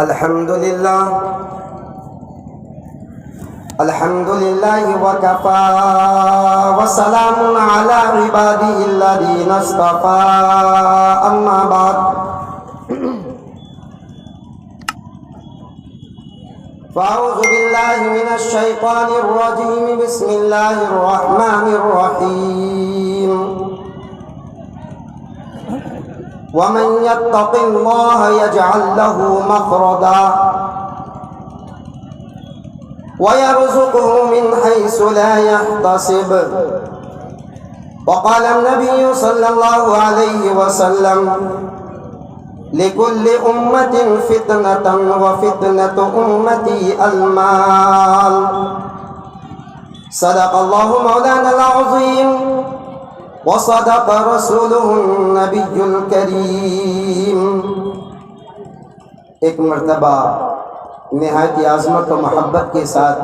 الحمدللہ وکفا وسلام علی عباده الذین اصطفا اما بعد فاعوذ باللہ من الشیطان الرجیم بسم اللہ الرحمن الرحیم ومن يتق الله يجعل له مخرجا ويرزقه من حيث لا يحتسب وقال النبي صلى الله عليه وسلم لكل أمة فتنة وفتنة أمتي المال صدق الله مولانا العظيم وصدق رسوله النبي الكريم۔ ایک مرتبہ نہایت عظمت و محبت کے ساتھ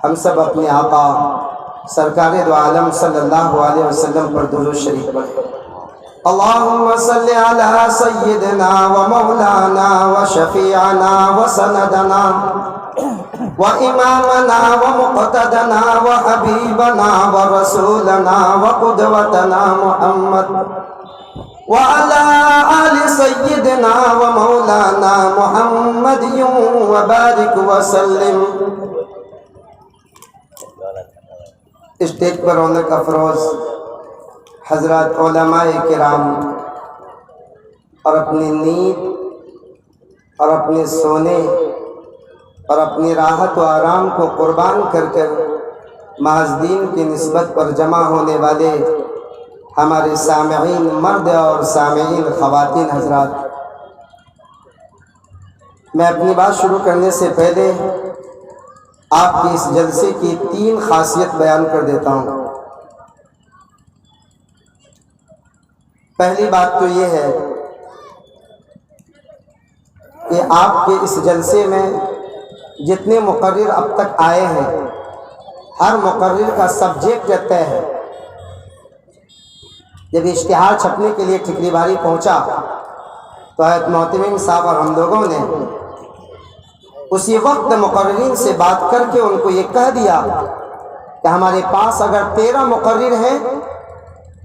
ہم سب اپنے آقا سرکار دو عالم صلی اللہ علیہ وسلم پر درود شریف پڑھیں۔ اللہم صلی علی سیدنا و مولانا و شفیعنا و سندنا و امامنا و مقتدنا و حبیبنا و رسولنا و قدوتنا محمد وعلى آل سيدنا ومولانا محمد وبارك وسلم۔ اسٹیج پر رونق افروز حضرات علماء کرام اور اپنی نیند اور اپنے سونے اور اپنی راحت و آرام کو قربان کر کر محض دین کی نسبت پر جمع ہونے والے ہمارے سامعین مرد اور سامعین خواتین حضرات، میں اپنی بات شروع کرنے سے پہلے آپ کی اس جلسے کی 3 خاصیت بیان کر دیتا ہوں۔ پہلی بات تو یہ ہے کہ آپ کے اس جلسے میں جتنے مقرر اب تک آئے ہیں ہر مقرر کا سبجیکٹ طے ہے۔ جب اشتہار چھپنے کے لیے ٹھکری باری پہنچا تو حضرت محتمم صاحب اور ہم لوگوں نے اسی وقت مقررین سے بات کر کے ان کو یہ کہہ دیا کہ ہمارے پاس اگر 13 مقرر ہیں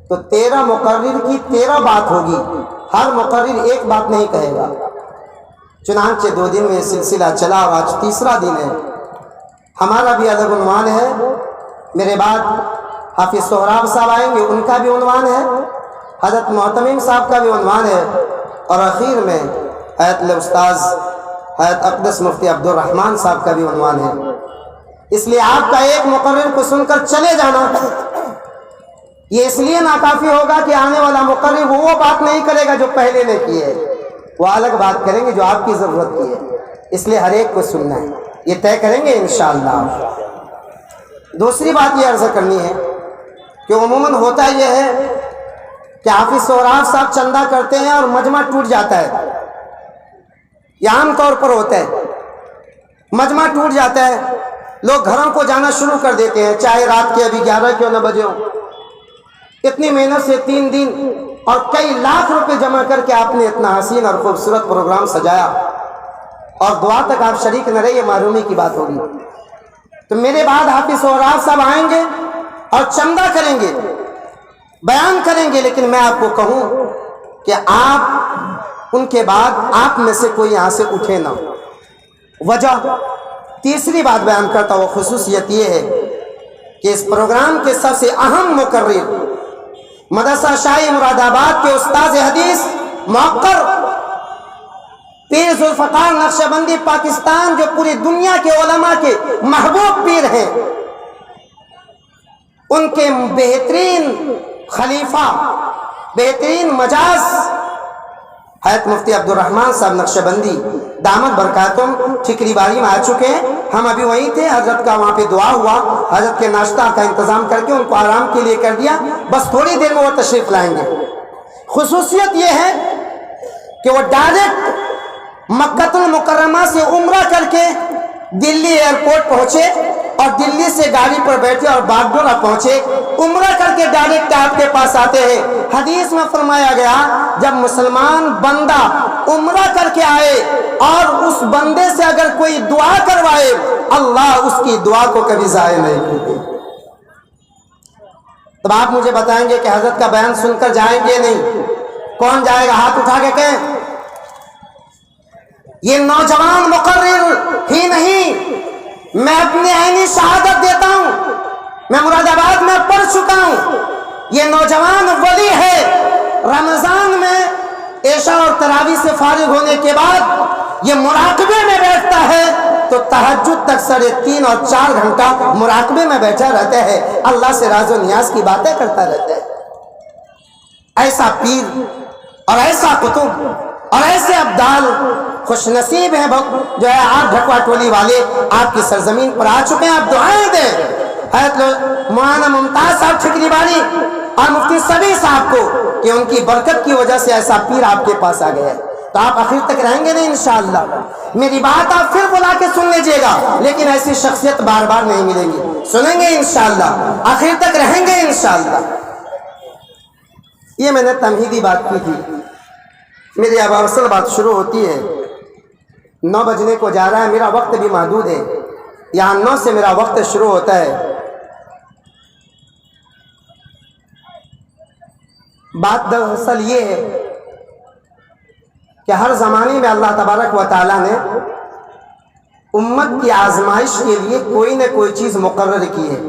تو 13 مقرر کی 13 بات ہوگی، ہر مقرر ایک بات نہیں کہے گا۔ چنانچہ 2 دن میں یہ سلسلہ چلا اور آج تیسرا دن ہے۔ ہمارا بھی الگ عنوان ہے، میرے بعد حافظ سہراب صاحب آئیں گے، ان کا بھی عنوان ہے، حضرت محتمم صاحب کا بھی عنوان ہے، اور اخیر میں حضرت استاذ حضرت اقدس مفتی عبدالرحمن صاحب کا بھی عنوان ہے۔ اس لیے آپ کا ایک مقرر کو سن کر چلے جانا یہ اس لیے ناکافی ہوگا کہ آنے والا مقرر وہ بات نہیں کرے گا جو پہلے نے کی ہے، وہ الگ بات کریں گے جو آپ کی ضرورت کی ہے، اس لیے ہر ایک کو سننا ہے، یہ طے کریں گے انشاءاللہ۔ دوسری بات یہ عرض کرنی ہے کہ عموماً ہوتا یہ ہے کہ حافظ سہراب صاحب چندہ کرتے ہیں اور مجمع ٹوٹ جاتا ہے، یہ عام طور پر ہوتا ہے، مجمع ٹوٹ جاتا ہے، لوگ گھروں کو جانا شروع کر دیتے ہیں، چاہے رات کے ابھی 11 کیوں نہ بجے ہو۔ اتنی محنت سے 3 دن اور کئی لاکھ روپے جمع کر کے آپ نے اتنا حسین اور خوبصورت پروگرام سجایا اور دعا تک آپ شریک نہ رہے، یہ معلومی کی بات ہوگی۔ تو میرے بعد حافظ سہراب صاحب آئیں گے اور چندہ کریں گے، بیان کریں گے، لیکن میں آپ کو کہوں کہ آپ ان کے بعد آپ میں سے کوئی یہاں سے اٹھے نہ۔ وجہ تیسری بات بیان کرتا ہوں، خصوصیت یہ ہے کہ اس پروگرام کے سب سے اہم مقرر مدرسہ شاہی مراد آباد کے استاذ حدیث موقر پیر ذوالفقار نقشبندی پاکستان، جو پوری دنیا کے علماء کے محبوب پیر ہیں، ان کے بہترین خلیفہ، بہترین مجاز حضرت مفتی عبدالرحمن صاحب نقشبندی دامت برکاتم ٹھکری باری میں آ چکے ہیں۔ ہم ابھی وہیں تھے، حضرت کا وہاں پہ دعا ہوا، حضرت کے ناشتہ کا انتظام کر کے ان کو آرام کے لیے کر دیا، بس تھوڑی دیر میں وہ تشریف لائیں گے۔ خصوصیت یہ ہے کہ وہ ڈائریکٹ مکہ المکرمہ سے عمرہ کر کے دلی ایئرپورٹ پہنچے اور دلی سے گاڑی پر بیٹھے اور باگڈورا پہنچے، عمرہ کر کے ڈائریکٹ آپ کے پاس آتے ہیں۔ حدیث میں فرمایا گیا جب مسلمان بندہ عمرہ کر کے آئے اور اس بندے سے اگر کوئی دعا کروائے، اللہ اس کی دعا کو کبھی ضائع نہیں کرتے۔ تب آپ مجھے بتائیں گے کہ حضرت کا بیان سن کر جائیں گے نہیں؟ کون جائے گا؟ ہاتھ اٹھا کے کہیں۔ یہ نوجوان مقرر ہی نہیں، میں اپنی عینی شہادت دیتا ہوں، میں مراد آباد میں پڑھ چکا ہوں، یہ نوجوان ولی ہے۔ رمضان میں عشاء اور تراویح سے فارغ ہونے کے بعد یہ مراقبے میں بیٹھتا ہے تو تہجد تک 3.5 اور 4 گھنٹہ مراقبے میں بیٹھا رہتا ہے، اللہ سے راز و نیاز کی باتیں کرتا رہتا ہے۔ ایسا پیر اور ایسا قطب اور ایسے ابدال خوش نصیب ہیں جو ہے آپ ڈھکوا ٹولی والے آپ کی سرزمین پر آ چکے ہیں۔ آپ دعائیں دیں حضرت مولانا ممتاز صاحب ٹھکری باری اور مفتی سبی صاحب کو کہ ان کی برکت کی وجہ سے ایسا پیر آپ کے پاس آ گیا ہے۔ تو آپ آخر تک رہیں گے نہیں انشاءاللہ، میری بات آپ پھر بلا کے سن لیجئے گا، لیکن ایسی شخصیت بار بار نہیں ملے گی، سنیں گے انشاءاللہ، آخر تک رہیں گے انشاءاللہ۔ یہ میں نے تمہیدی بات کی تھی، میری اب اصل بات شروع ہوتی ہے۔ 9 بجنے کو جا رہا ہے، میرا وقت بھی محدود ہے، یہاں 9 سے میرا وقت شروع ہوتا ہے۔ بات دراصل یہ ہے کہ ہر زمانے میں اللہ تبارک و تعالیٰ نے امت کی آزمائش کے لیے کوئی نہ کوئی چیز مقرر کی ہے،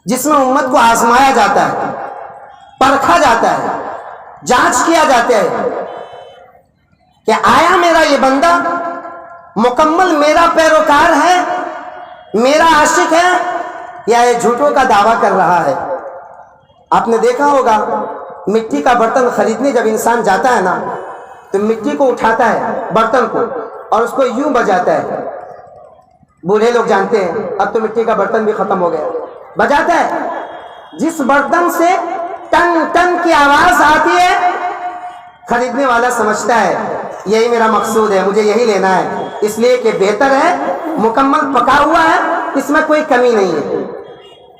جس میں امت کو آزمایا جاتا ہے، پرکھا جاتا ہے، جانچ کیا جاتا ہے کہ آیا میرا یہ بندہ مکمل میرا پیروکار ہے، میرا عاشق ہے، یا یہ جھوٹوں کا دعویٰ کر رہا ہے۔ آپ نے دیکھا ہوگا مٹی کا برتن خریدنے جب انسان جاتا ہے نا تو مٹی کو اٹھاتا ہے برتن کو اور اس کو یوں بجاتا ہے، بوڑھے لوگ جانتے ہیں، اب تو مٹی کا برتن بھی ختم ہو گیا، بجاتا ہے، جس برتن سے ٹن ٹن کی آواز آتی ہے خریدنے والا سمجھتا ہے یہی میرا مقصود ہے، مجھے یہی لینا ہے، اس لیے کہ بہتر ہے، مکمل پکا ہوا ہے، اس میں کوئی کمی نہیں ہے۔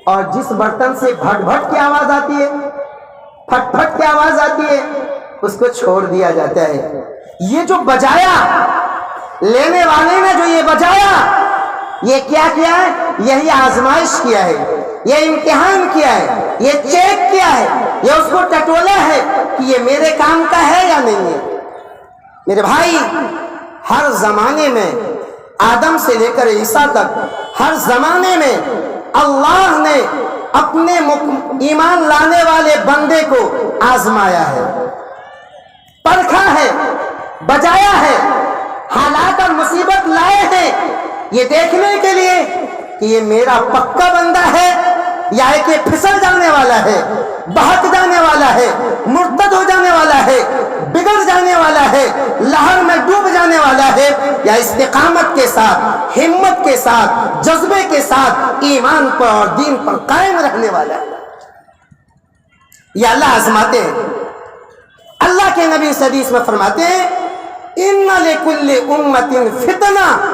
اور جس برتن سے بھٹ بھٹ کی آواز آتی ہے، پھٹ پھٹ کی آواز آتی ہے، اس کو چھوڑ دیا جاتا ہے۔ یہ جو بجایا، لینے والے نے جو یہ بجایا، یہ کیا کیا ہے؟ یہی آزمائش کیا ہے، یہ امتحان کیا ہے، یہ چیک کیا ہے، یہ اس کو ٹٹولا ہے کہ یہ میرے کام کا ہے یا نہیں ہے۔ میرے بھائی، ہر زمانے میں آدم سے لے کر عیسیٰ تک ہر زمانے میں اللہ نے اپنے ایمان لانے والے بندے کو آزمایا ہے، پرکھا ہے، بجایا ہے، حالات اور مصیبت لائے ہیں یہ دیکھنے کے لیے کہ یہ میرا پکا بندہ ہے یا کہ پھسل جانے والا ہے، بہک جانے والا ہے، مرتد ہو جانے والا ہے، بگڑ جانے والا ہے، لہر میں ڈوب جانے والا ہے، یا استقامت کے ساتھ، ہمت کے ساتھ، جذبے کے ساتھ ایمان پر اور دین پر قائم رہنے والا ہے۔ یہ اللہ آزماتے ہیں۔ اللہ کے نبی حدیث میں فرماتے ہیں اِنَّ لِكُلِّ أُمَّةٍ فِتْنَةً،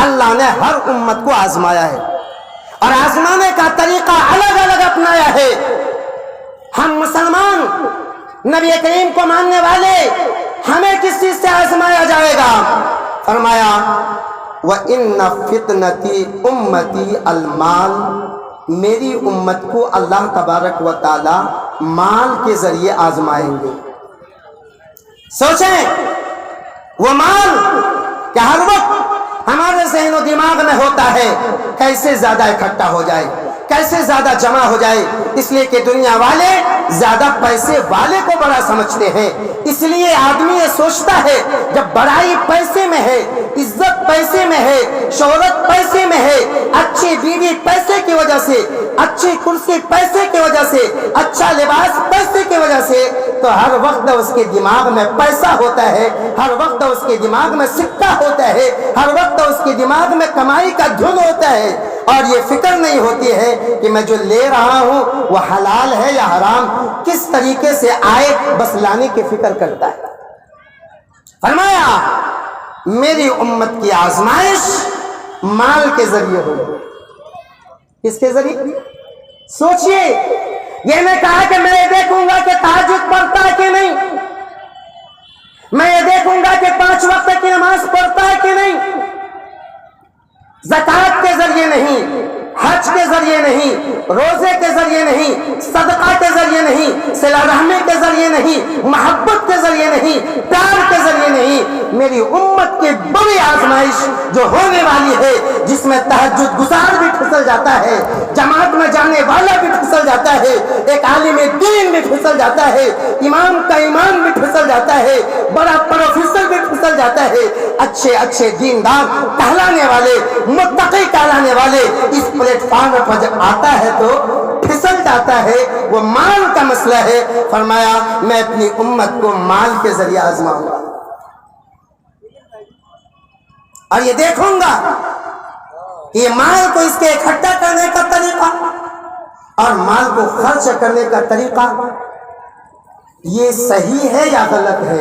اللہ نے ہر امت کو آزمایا ہے اور آزمانے کا طریقہ الگ الگ اپنایا ہے۔ ہم مسلمان نبی کریم کو ماننے والے، ہمیں کس چیز سے آزمایا جائے گا؟ فرمایا وَإِنَّ فِتْنَتِي أُمَّتِي الْمَالِ، میری امت کو اللہ تبارک و تعالی مال کے ذریعے آزمائیں گے۔ سوچیں وہ مال کہ ہر وقت ہمارے ذہن و دماغ میں ہوتا ہے کیسے زیادہ اکٹھا ہو جائے، کیسے زیادہ جمع ہو جائے، اس لیے کہ دنیا والے زیادہ پیسے والے کو بڑا سمجھتے ہیں، اس لیے آدمی یہ سوچتا ہے جب بڑائی پیسے میں ہے، عزت پیسے میں ہے، شہرت پیسے میں ہے، اچھی بیوی پیسے کی وجہ سے، اچھی کرسی پیسے کی وجہ سے، اچھا لباس پیسے کی وجہ سے، تو ہر وقت اس کے دماغ میں پیسہ ہوتا ہے، ہر وقت اس کے دماغ میں سکہ ہوتا ہے، ہر وقت اس کے دماغ میں کمائی کا دھن ہوتا ہے، اور یہ فکر نہیں ہوتی ہے کہ میں جو لے رہا ہوں وہ حلال ہے یا حرام، کس طریقے سے آئے، بس لانے کی فکر کرتا ہے۔ فرمایا میری امت کی آزمائش مال کے ذریعے ہو. کس کے ذریعے؟ سوچئے. یہ میں کہا کہ میں یہ دیکھوں گا کہ تہجد پڑھتا ہے کہ نہیں, میں یہ دیکھوں گا کہ 5 وقت کی نماز پڑھتا ہے کہ نہیں. زکوٰۃ کے ذریعے نہیں, حج کے ذریعے نہیں, روزے کے ذریعے نہیں, صدقہ کے ذریعے نہیں, صلہ رحمی کے ذریعے نہیں, محبت کے ذریعے نہیں, پیار کے ذریعے نہیں. میری امت کی بڑی آزمائش جو ہونے والی ہے, جس میں تہجد گزار بھی پھسل جاتا ہے, جماعت میں جانے والا بھی پھسل جاتا ہے, ایک عالم دین بھی پھسل جاتا ہے, امام کا ایمان بھی پھسل جاتا ہے, بڑا پروفیسر بھی پھسل جاتا ہے, اچھے اچھے دیندار کہلانے والے, متقی کہلانے والے اس پلیٹ فارم پر جب آتا ہے تو پھسل جاتا ہے. وہ مال کا مسئلہ ہے. فرمایا میں اپنی امت کو مال کے ذریعے آزماؤں گا, اور یہ دیکھوں گا کہ یہ مال کو اس کے اکٹھا کرنے کا طریقہ اور مال کو خرچ کرنے کا طریقہ یہ صحیح ہے یا غلط ہے.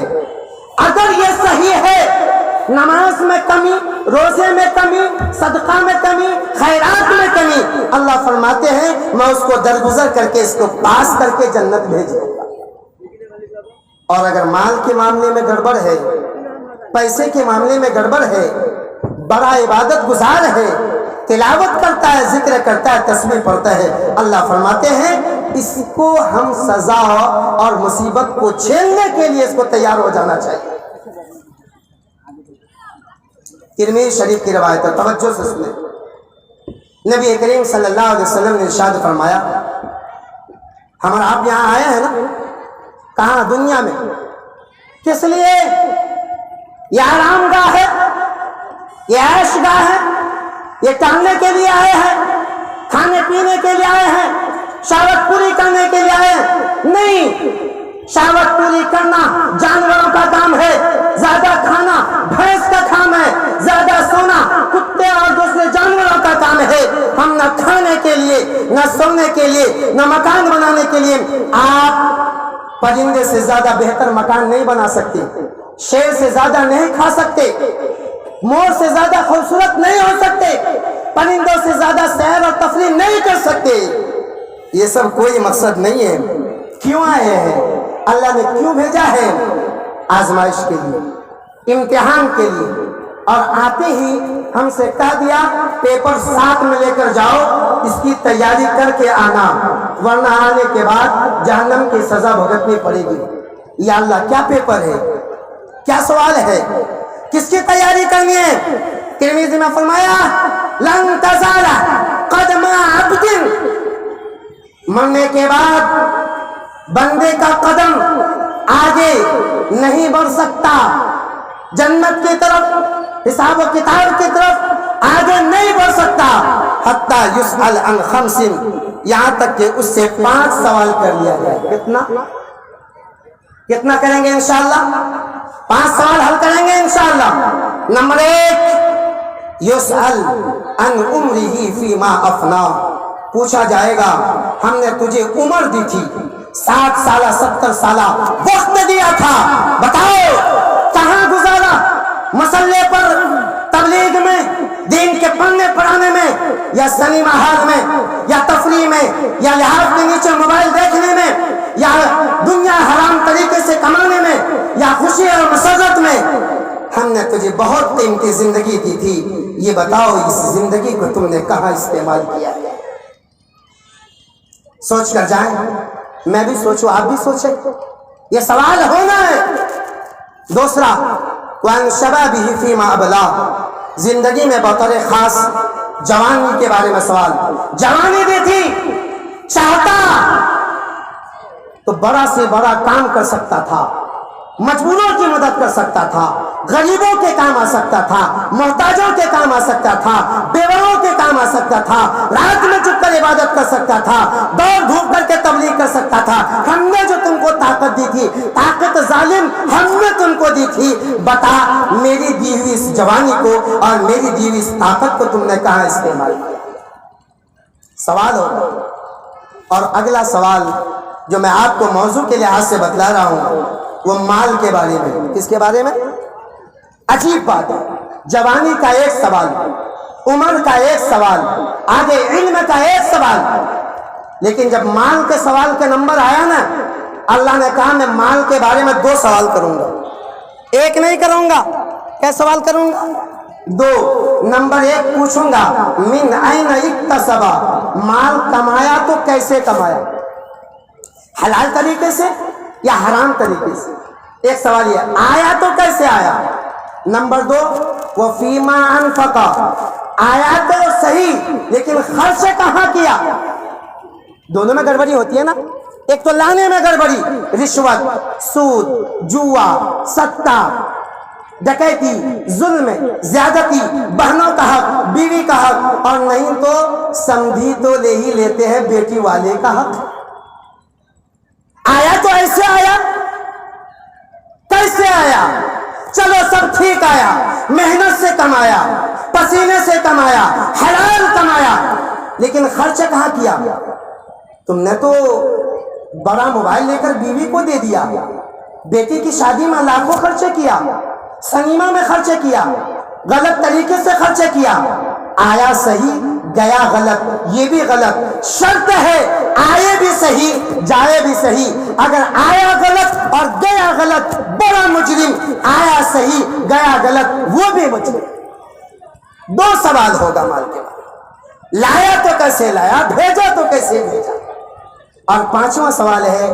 اگر یہ صحیح ہے, نماز میں کمی, روزے میں کمی, صدقہ میں کمی, خیرات میں کمی, اللہ فرماتے ہیں میں اس کو درگزر کر کے اس کو پاس کر کے جنت بھیج دوں گا. اور اگر مال کے معاملے میں گڑبڑ ہے, پیسے کے معاملے میں گڑبڑ ہے, بڑا عبادت گزار ہے, تلاوت کرتا ہے, ذکر کرتا ہے, تسبیح پڑھتا ہے, اللہ فرماتے ہیں اس کو ہم سزا اور مصیبت کو جھیلنے کے لیے اس کو تیار ہو جانا چاہیے. ترمذی شریف کی روایت ہے, توجہ سے سنیں. نبی کریم صلی اللہ علیہ وسلم نے ارشاد فرمایا, ہمارا آپ یہاں آئے ہیں نا, کہاں؟ دنیا میں. کس لیے؟ یہ آرام گاہ ہے, یہ عیش گاہ ہے, یہ ٹہلنے کے لیے آئے ہیں, کھانے پینے کے لیے آئے ہیں, شہوت پوری کرنے کے لیے آئے ہیں؟ نہیں, شہوت پوری کرنا جانوروں کا کام ہے, زیادہ کھانا بھینس کا کام ہے, زیادہ سونا کتے اور دوسرے جانوروں کا کام ہے. ہم نہ کھانے کے لیے, نہ سونے کے لیے, نہ مکان بنانے کے لیے. آپ پرندے سے زیادہ بہتر مکان نہیں بنا سکتے, شیر سے زیادہ نہیں کھا سکتے, مور سے زیادہ خوبصورت نہیں ہو سکتے, پرندوں سے زیادہ سیر اور تفریح نہیں کر سکتے. یہ سب کوئی مقصد نہیں ہے. کیوں آئے ہیں؟ اللہ نے کیوں بھیجا ہے؟ آزمائش کے لیے, امتحان کے لیے. اور آتے ہی ہم سے کہہ دیا پیپر ساتھ میں لے کر جاؤ, اس کی تیاری کر کے آنا, ورنہ آنے کے بعد جہنم کی سزا بھگتنی پڑے گی. یا اللہ کیا پیپر ہے, کیا سوال ہے, کس کی تیاری کرنی ہے؟ ترمذی میں فرمایا لن تزال قدم عبد, مرنے کے بعد بندے کا قدم آگے نہیں بڑھ سکتا, جنت کی طرف, حساب و کتاب کی طرف آگے نہیں بڑھ سکتا, حتی یسأل عن 5, یہاں تک کہ اس سے 5 سوال کر لیا جائے. کتنا کریں گے انشاءاللہ؟ 5 سوال حل کریں گے انشاءاللہ. نمبر 1, یسأل عن عمرہ فیما افنا, پوچھا جائے گا ہم نے تجھے عمر دی تھی, 60 سالہ 70 سالہ وقت دیا تھا, بتاؤ کہاں گزارا؟ مسلے پر, تبلیغ میں, دین کے پڑھنے پڑھانے میں, یا سنیما ہال میں, یا تفریح میں, یا لحاظ کے نیچے موبائل دیکھنے میں, یا دنیا حرام طریقے سے کمانے میں, یا خوشی اور مسرت میں. ہم نے تجھے بہت قیمتی زندگی دی تھی, یہ بتاؤ اس زندگی کو تم نے کہاں استعمال کیا ہے؟ سوچ کر جائیں, میں بھی سوچوں, آپ بھی سوچیں, یہ سوال ہونا ہے. دوسرا, وَعَنْ شَبَابِهِ فِيمَا أَبْلَاهُ, زندگی میں بطور خاص جوانی کے بارے میں سوال. جوانی بھی تھی, چاہتا تو بڑا سے بڑا کام کر سکتا تھا, مجبوروں کی مدد کر سکتا تھا, غریبوں کے کام آ سکتا تھا, محتاجوں کے کام آ سکتا تھا, بیواؤں کے کام آ سکتا تھا, رات میں چپ کر عبادت کر سکتا تھا, دوڑ دھوپ کر کے تبلیغ کر سکتا تھا. ہم نے جو تم کو طاقت دی تھی, طاقت ظالم ہم نے تم کو دی تھی, بتا میری دی ہوئی اس جوانی کو اور میری دی ہوئی اس طاقت کو تم نے کہاں استعمال کیا؟ سوال ہو. اور اگلا سوال جو میں آپ کو موضوع کے لحاظ سے بتلا رہا ہوں وہ مال کے بارے میں. کس کے بارے میں؟ عجیب بات ہے, جوانی کا ایک سوال عمر کا ایک سوال، آگے علم کا ایک سوال، لیکن جب مال کے سوال کے نمبر آیا نا، اللہ نے کہا میں مال کے بارے میں 2 سوال کروں گا، ایک نہیں کروں گا۔ کیا سوال کروں گا؟ 2۔ نمبر 1 پوچھوں گا من این اکتسب، مال کمایا تو کیسے کمایا، حلال طریقے سے یا حرام طریقے سے؟ ایک سوال یہ، آیا تو کیسے آیا؟ نمبر 2 وفیما انفق، آیا تو صحیح لیکن خرچ کہاں کیا؟ دونوں میں گڑبڑی ہوتی ہے نا، ایک تو لانے میں گڑبڑی، رشوت، سود، جوا، سٹا، ڈکیتی، ظلم، زیادتی، بہنوں کا حق، بیوی کا حق، اور نہیں تو سمدھی تو لے ہی لیتے ہیں بیٹی والے کا حق۔ آیا تو ایسے آیا، کیسے آیا؟ چلو سب ٹھیک آیا، محنت سے کمایا، پسینے سے کمایا، حلال کمایا، لیکن خرچ کہاں کیا؟ تم نے تو بڑا موبائل لے کر بیوی کو دے دیا، بیٹی کی شادی میں لاکھوں خرچے کیا، سنیما میں خرچے کیا، غلط طریقے سے خرچے کیا، آیا صحیح گیا غلط، یہ بھی غلط۔ شرط ہے آئے بھی صحیح جائے بھی صحیح، اگر آیا غلط اور گیا غلط بڑا مجرم، آیا صحیح گیا غلط وہ بھی مجرم۔ 2 سوال ہوگا مال کے بعد، لایا تو کیسے لایا، بھیجا تو کیسے بھیجا، اور 5واں سوال ہے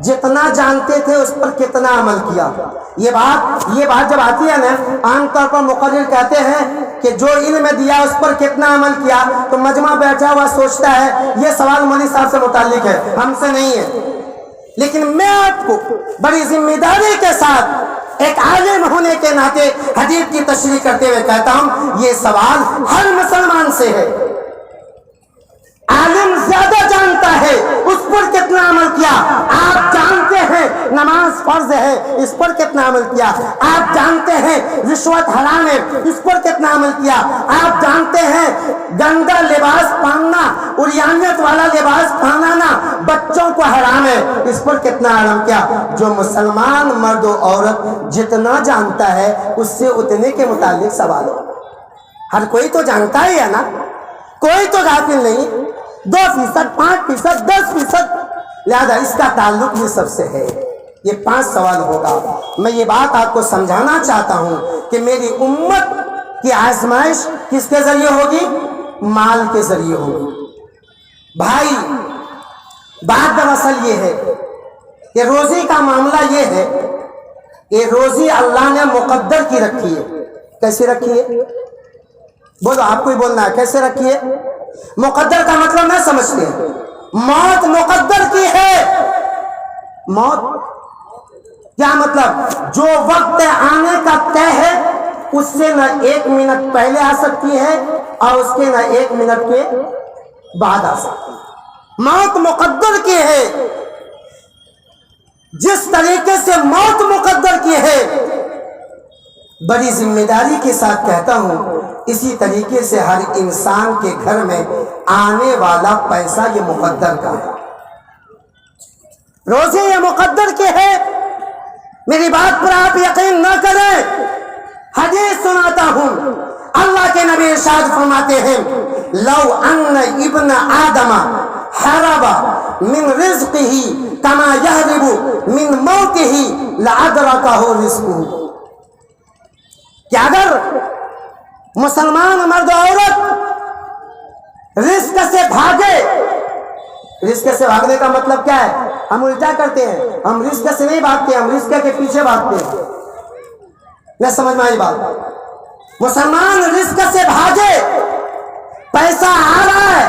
جتنا جانتے تھے اس پر کتنا عمل کیا۔ یہ بات جب آتی ہے نا، عام طور پر مقرر کہتے ہیں کہ جو علم دیا اس پر کتنا عمل کیا، تو مجمع بیٹھا ہوا سوچتا ہے یہ سوال مولوی صاحب سے متعلق ہے، ہم سے نہیں ہے۔ لیکن میں آپ کو بڑی ذمہ داری کے ساتھ ایک عالم ہونے کے ناطے حدیث کی تشریح کرتے ہوئے کہتا ہوں یہ سوال ہر مسلمان سے ہے۔ عالم زیادہ جانتا ہے اس پر کتنا عمل کیا، آپ جانتے ہیں نماز فرض ہے اس پر کتنا عمل کیا، آپ جانتے ہیں رشوت حرام ہے اس پر کتنا عمل کیا، آپ جانتے ہیں گندا لباس پہننا، عریانیت والا لباس پہنانا بچوں کو حرام ہے اس پر کتنا عمل کیا۔ جو مسلمان مرد و عورت جتنا جانتا ہے اس سے اتنے کے متعلق سوال ہو۔ ہر کوئی تو جانتا ہی ہے نا، کوئی تو غافل نہیں، 2%، 5%، 10%، لہذا اس کا تعلق یہ سب سے ہے۔ یہ 5 سوال ہوگا۔ میں یہ بات آپ کو سمجھانا چاہتا ہوں کہ میری امت کی آزمائش کس کے ذریعے ہوگی؟ مال کے ذریعے ہوگی۔ بھائی بات دراصل یہ ہے کہ روزی کا معاملہ یہ ہے کہ روزی اللہ نے مقدر کی رکھی ہے۔ کیسے رکھی ہے؟ بولو، آپ کو ہی بولنا ہے، کیسے رکھی ہے؟ مقدر کا مطلب نہ سمجھتے ہیں، موت مقدر کی ہے۔ موت کیا مطلب؟ جو وقت آنے کا طے ہے اس سے نہ 1 منٹ پہلے آ سکتی ہے اور اس کے نہ 1 منٹ کے بعد آ سکتی ہے۔ موت مقدر کی ہے۔ جس طریقے سے موت مقدر کی ہے، بڑی ذمہ داری کے ساتھ کہتا ہوں اسی طریقے سے ہر انسان کے گھر میں آنے والا پیسہ یہ مقدر کا ہے۔ روزی یہ مقدر کی ہے۔ میری بات پر آپ یقین نہ کریں، حدیث سناتا ہوں، اللہ کے نبی ارشاد فرماتے ہیں لو ان ابن آدم حرب من رزقہ کما یحرب من موتہ لادرکہ رزقہ، کہ اگر مسلمان مرد و عورت رزق سے بھاگے، رزق سے بھاگنے کا مطلب کیا ہے؟ ہم الٹا کرتے ہیں، ہم رزق سے نہیں بھاگتے، ہم رزق کے پیچھے بھاگتے ہیں۔ میں سمجھ میں آئی بات؟ مسلمان رزق سے بھاگے، پیسہ آ رہا ہے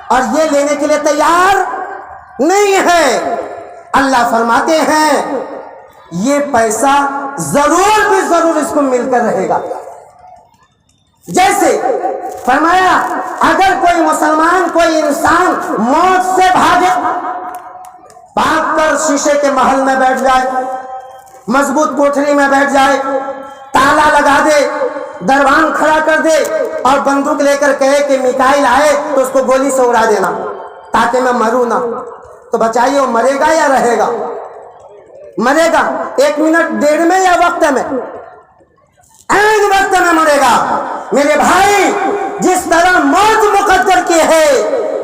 اور یہ لینے کے لیے تیار نہیں ہے، اللہ فرماتے ہیں یہ پیسہ ضرور بھی ضرور اس کو مل کر رہے گا۔ جیسے فرمایا اگر کوئی مسلمان، کوئی انسان موت سے بھاگے، بھاگ کر شیشے کے محل میں بیٹھ جائے، مضبوط کوٹھری میں بیٹھ جائے، تالا لگا دے، دروان کھڑا کر دے اور بندوق لے کر کہے کہ میکائیل آئے تو اس کو گولی سے اڑا دینا تاکہ میں مروں نہ، تو بچائیے وہ مرے گا یا رہے گا؟ مرے گا۔ 1 منٹ 1.5 میں یا وقت میں؟ این وقت میں مرے گا۔ میرے بھائی جس طرح موت مقدر کی ہے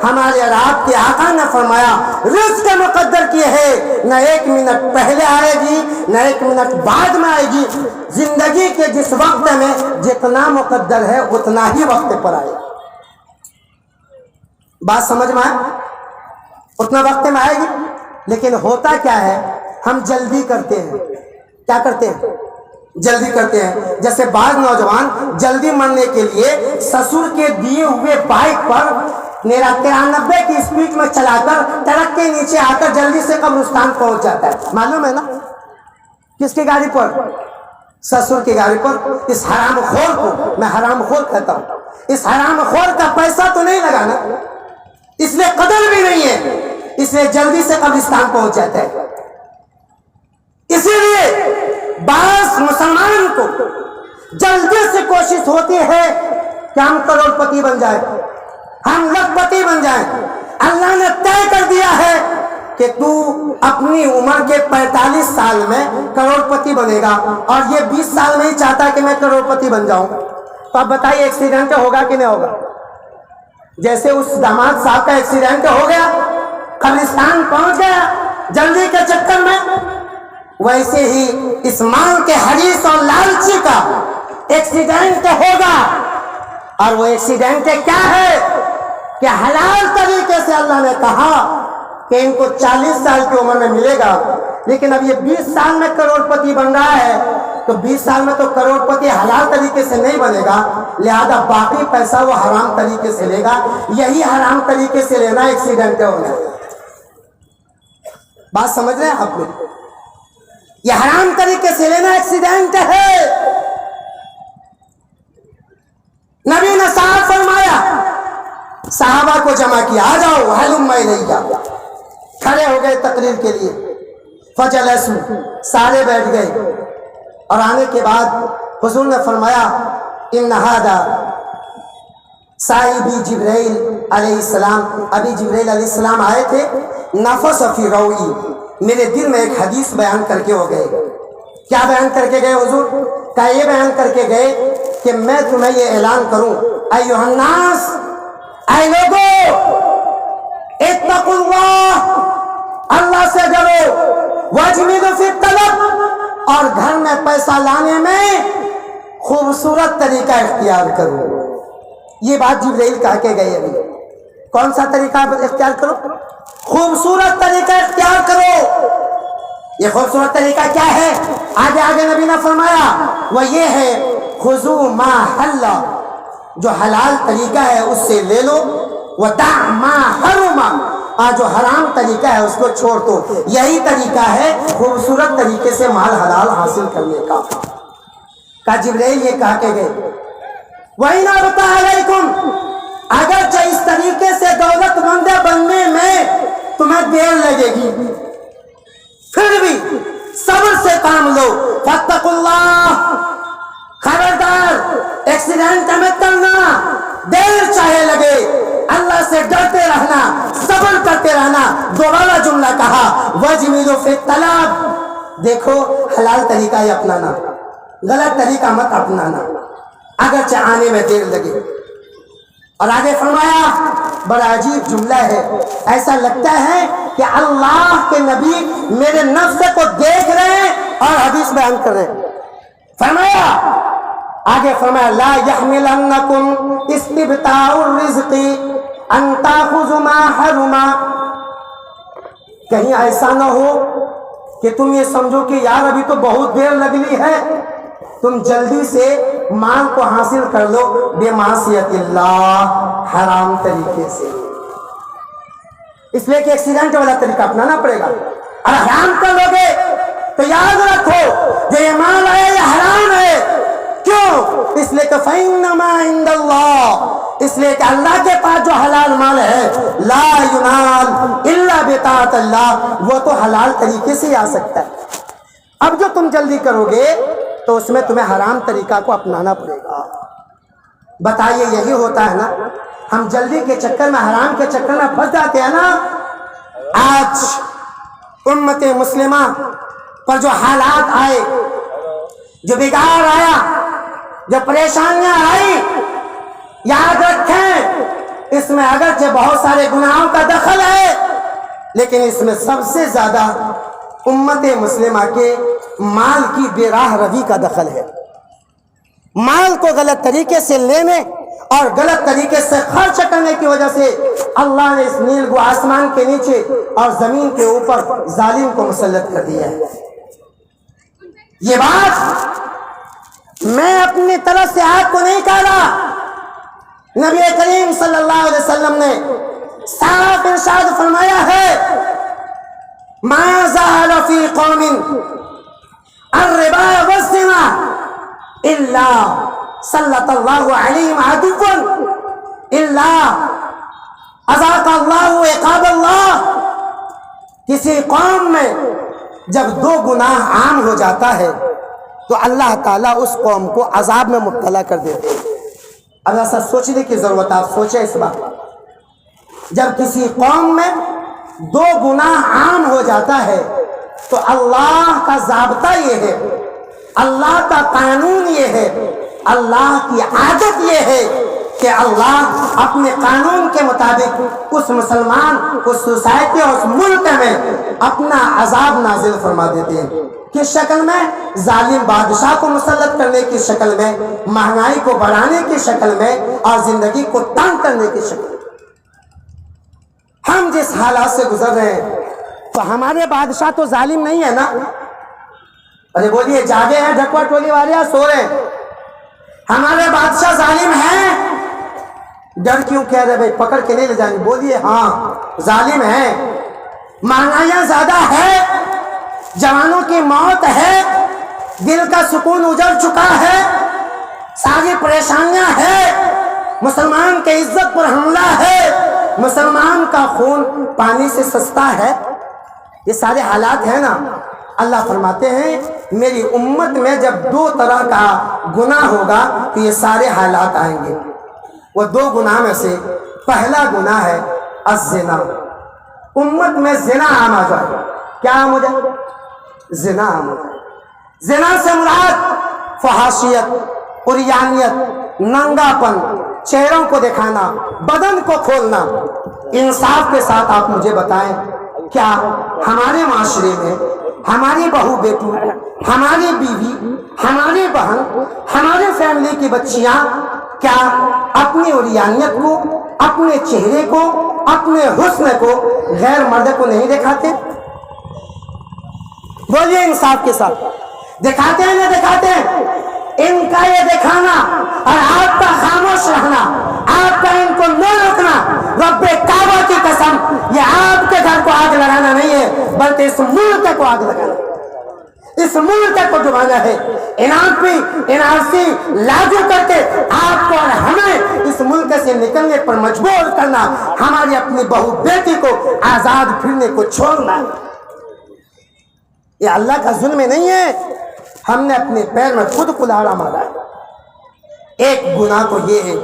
ہمارے اور آپ کے آقا نے فرمایا رزق مقدر کی ہے، نہ 1 منٹ پہلے آئے گی نہ 1 منٹ بعد میں آئے گی، زندگی کے جس وقت میں جتنا مقدر ہے اتنا ہی وقت پر آئے گی۔ بات سمجھ میں آئے؟ اتنا وقت میں آئے گی، لیکن ہوتا کیا ہے ہم جلدی کرتے ہیں۔ کیا کرتے ہیں؟ جلدی کرتے ہیں۔ جیسے بعض نوجوان جلدی مرنے کے لیے سسر کے دیے ہوئے بائک پر 93 کی اسپیڈ میں چلا کر ٹرک کے نیچے آ کر جلدی سے قبرستان پہنچ جاتا ہے۔ معلوم ہے نا کس کی گاڑی پر؟ سسر کی گاڑی پر۔ اس حرام خور کو میں حرام خور کہتا ہوں، اس حرام خور کا پیسہ تو نہیں لگا نا، اس لیے قدر بھی نہیں ہے، اس لیے جلدی سے قبرستان پہنچ جاتا ہے۔ اسی لیے بعض مسلمان کو جلدی سے کوشش ہوتی ہے کہ ہم کروڑ پتی بن جائیں، ہم لکھ پتی بن جائیں۔ اللہ نے طے کر دیا ہے کہ تو اپنی عمر کے 45 سال میں کروڑ پتی بنے گا، اور یہ 20 سال میں ہی چاہتا ہے کہ میں کروڑ پتی بن جاؤں۔ تو اب بتائیے ایکسیڈنٹ ہوگا کہ نہیں ہوگا؟ جیسے اس داماد صاحب کا ایکسیڈنٹ ہو گیا، قبرستان پہنچ گیا جلدی کے چکر میں، ویسے ہی اس مال کے حریص اور لالچی کا ایکسیڈنٹ ہوگا۔ اور وہ ایکسیڈنٹ کیا ہے کہ حلال طریقے سے اللہ نے کہا کہ ان کو 40 سال کی عمر میں ملے گا، لیکن اب یہ 20 سال میں کروڑ پتی بن رہا ہے، تو 20 سال میں تو کروڑ پتی حلال طریقے سے نہیں بنے گا، لہذا باقی پیسہ وہ حرام طریقے سے لے گا۔ یہی حرام طریقے سے لینا ایکسیڈنٹ ہوگا۔ بات سمجھ رہے ہیں آپ لوگ؟ یہ حرام طریقے سے لینا ایکسیڈنٹ ہے۔ نبی نے صاحب فرمایا، صحابہ کو جمع کیا، آ جاؤ ہلم الیہ، کھڑے ہو گئے تقریر کے لیے، فجلسوا، سارے بیٹھ گئے، اور آنے کے بعد حضور نے فرمایا ان ھذا صاحبی جبرائیل علیہ السلام، ابھی جبرائیل علیہ السلام آئے تھے، نفس فی روعی، میرے دل میں ایک حدیث بیان کر کے ہو گئے۔ کیا بیان کر کے گئے حضور؟ کہا یہ بیان کر کے گئے کہ میں تمہیں یہ اعلان کروں، ایھا الناس، اے لوگو، اتقوا اللہ، اللہ سے ڈرو، واجمدوا فی الطلب، اور گھر میں پیسہ لانے میں خوبصورت طریقہ اختیار کرو۔ یہ بات جبرائیل کہا کے گئے۔ ابھی کون سا طریقہ اختیار کرو؟ خوبصورت طریقہ اختیار کرو۔ یہ خوبصورت طریقہ کیا ہے؟ آگے آگے نبی نے فرمایا وہ یہ ہے خذوا ما حل، جو حلال طریقہ ہے اس سے لے لو، ودع ما حرم، اور جو حرام طریقہ ہے اس کو چھوڑ دو۔ یہی طریقہ ہے خوبصورت طریقے سے مال حلال حاصل کرنے کا۔ کہا جبرائیل یہ کہا کہ گئے وَإِنْ أَبْطَأَ عَلَيْكُمْ، اگرچہ اس طریقے سے دولت مند بننے میں تمہیں دیر لگے گی، پھر بھی صبر سے کام لو۔ فاتقوا اللہ، خبردار ایکسیڈنٹ میں کرنا، دیر چاہے لگے، اللہ سے ڈرتے رہنا، صبر کرتے رہنا۔ دوبارہ جملہ کہا وَاجْمِلُوا فِي الطَّلَبِ، دیکھو حلال طریقہ ہی اپنانا، غلط طریقہ مت اپنانا، اگرچہ آنے میں دیر لگے۔ اور آگے فرمایا بڑا عجیب جملہ ہے، ایسا لگتا ہے کہ اللہ کے نبی میرے نفس کو دیکھ رہے ہیں اور حدیث بیان کر رہے ہیں۔ فرمایا آگے فرمایا لا يحملنکم استبطاء الرزق ان تاخذوا ما حرم، کہیں ایسا نہ ہو کہ تم یہ سمجھو کہ یار ابھی تو بہت دیر لگنی ہے، تم جلدی سے مال کو حاصل کر لو بے معصیت اللہ، حرام طریقے سے۔ اس لیے کہ ایکسیڈنٹ والا طریقہ اپنانا پڑے گا، اور حرام کر لو گے تو یاد رکھو جو یہ مال ہے یہ حرام ہے۔ کیوں؟ اس لیے کہ فَإِنَّمَا عِندَ اللَّهِ، اس لیے کہ اللہ کے پاس جو حلال مال ہے لا يُنَال إِلَّا بِطَاعَةِ اللَّهِ، وہ تو حلال طریقے سے ہی آ سکتا ہے۔ اب جو تم جلدی کرو گے تو اس میں تمہیں حرام طریقہ کو اپنانا پڑے گا۔ بتائیے یہی ہوتا ہے نا، ہم جلدی کے چکر میں حرام کے چکر میں پھنس جاتے ہیں نا۔ آج امت مسلمہ پر جو حالات آئے، جو بگاڑ آیا، جو پریشانیاں آئی، یاد رکھیں اس میں اگرچہ بہت سارے گناہوں کا دخل ہے، لیکن اس میں سب سے زیادہ امت مسلمہ کے مال کی بے راہ روی کا دخل ہے۔ مال کو غلط طریقے سے لینے اور غلط طریقے سے خرچ کرنے کی وجہ سے اللہ نے اس نیل گو آسمان کے نیچے اور زمین کے اوپر ظالم کو مسلط کر دیا ہے۔ یہ بات میں اپنی طرف سے آپ کو نہیں کہہ رہا، نبی کریم صلی اللہ علیہ وسلم نے صاف ارشاد فرمایا ہے، ما ظہر فی قوم الربا والزنا الا سلط اللہ علیہم عدوا الا اذاق اللہ عقاب اللہ۔ کسی قوم میں جب دو گناہ عام ہو جاتا ہے تو اللہ تعالیٰ اس قوم کو عذاب میں مبتلا کر دیتے ہیں۔ اب ایسا سوچنے کی ضرورت، آپ سوچیں اس بات، جب کسی قوم میں دو گناہ عام ہو جاتا ہے تو اللہ کا ضابطہ یہ ہے، اللہ کا قانون یہ ہے، اللہ کی عادت یہ ہے کہ اللہ اپنے قانون کے مطابق اس مسلمان، اس سوسائٹی اور اس ملک میں اپنا عذاب نازل فرما دیتے ہیں۔ کس شکل میں؟ ظالم بادشاہ کو مسلط کرنے کی شکل میں، مہنگائی کو بڑھانے کی شکل میں، اور زندگی کو تنگ کرنے کی شکل میں۔ ہم جس حالات سے گزر رہے ہیں تو ہمارے بادشاہ تو ظالم نہیں ہے نا؟ ارے بولیے، جاگے ہیں ڈھکوا ٹولی والے یا سو رہے ہیں؟ ہمارے بادشاہ ظالم ہیں؟ ڈر کیوں کہہ رہے بھائی؟ پکڑ کے نہیں لے جائیں گے، بولیے ہاں ظالم ہیں۔ مہنگائیاں زیادہ ہے، جوانوں کی موت ہے، دل کا سکون اجڑ چکا ہے، ساری پریشانیاں ہیں، مسلمان کے عزت پر حملہ ہے، مسلمان کا خون پانی سے سستا ہے، یہ سارے حالات ہیں نا۔ اللہ فرماتے ہیں میری امت میں جب دو طرح کا گناہ ہوگا تو یہ سارے حالات آئیں گے۔ وہ دو گناہ میں سے پہلا گناہ ہے الزنا۔ امت میں زنا عام آ جائے۔ کیا عام ہو جائے؟ زنا عام ہو جائے۔ زنا سے مراد فحاشیت، عریانیت، ننگا پن، چہروں کو دکھانا، بدن کو کھولنا۔ انصاف کے ساتھ آپ مجھے بتائیں، کیا ہمارے معاشرے میں ہماری بہو بیٹی، ہماری بیوی، ہماری بہن، ہمارے فیملی کی بچیاں کیا اپنی عریانیت کو، اپنے چہرے کو، اپنے حسن کو غیر مرد کو نہیں دکھاتے؟ بولیے انصاف کے ساتھ، دکھاتے ہیں نہ دکھاتے ہیں؟ ان کا یہ دکھانا اور آپ کا خاموش رہنا، آپ کا ان کو نہ روکنا، رب کعبہ کی قسم یہ آپ کے گھر کو آگ لگانا نہیں ہے، بلکہ اس ملک کو آگ لگانا، اس ملک کو ڈبانا ہے۔ این آر سی لاگو کر کے آپ کو اور ہمیں اس ملک سے نکلنے پر مجبور کرنا، ہماری اپنی بہو بیٹی کو آزاد پھرنے کو چھوڑنا، یہ اللہ کا ظلم نہیں ہے، ہم نے اپنے پیر میں خود کلہاڑا مارا ہے۔ ایک گناہ تو یہ ہے،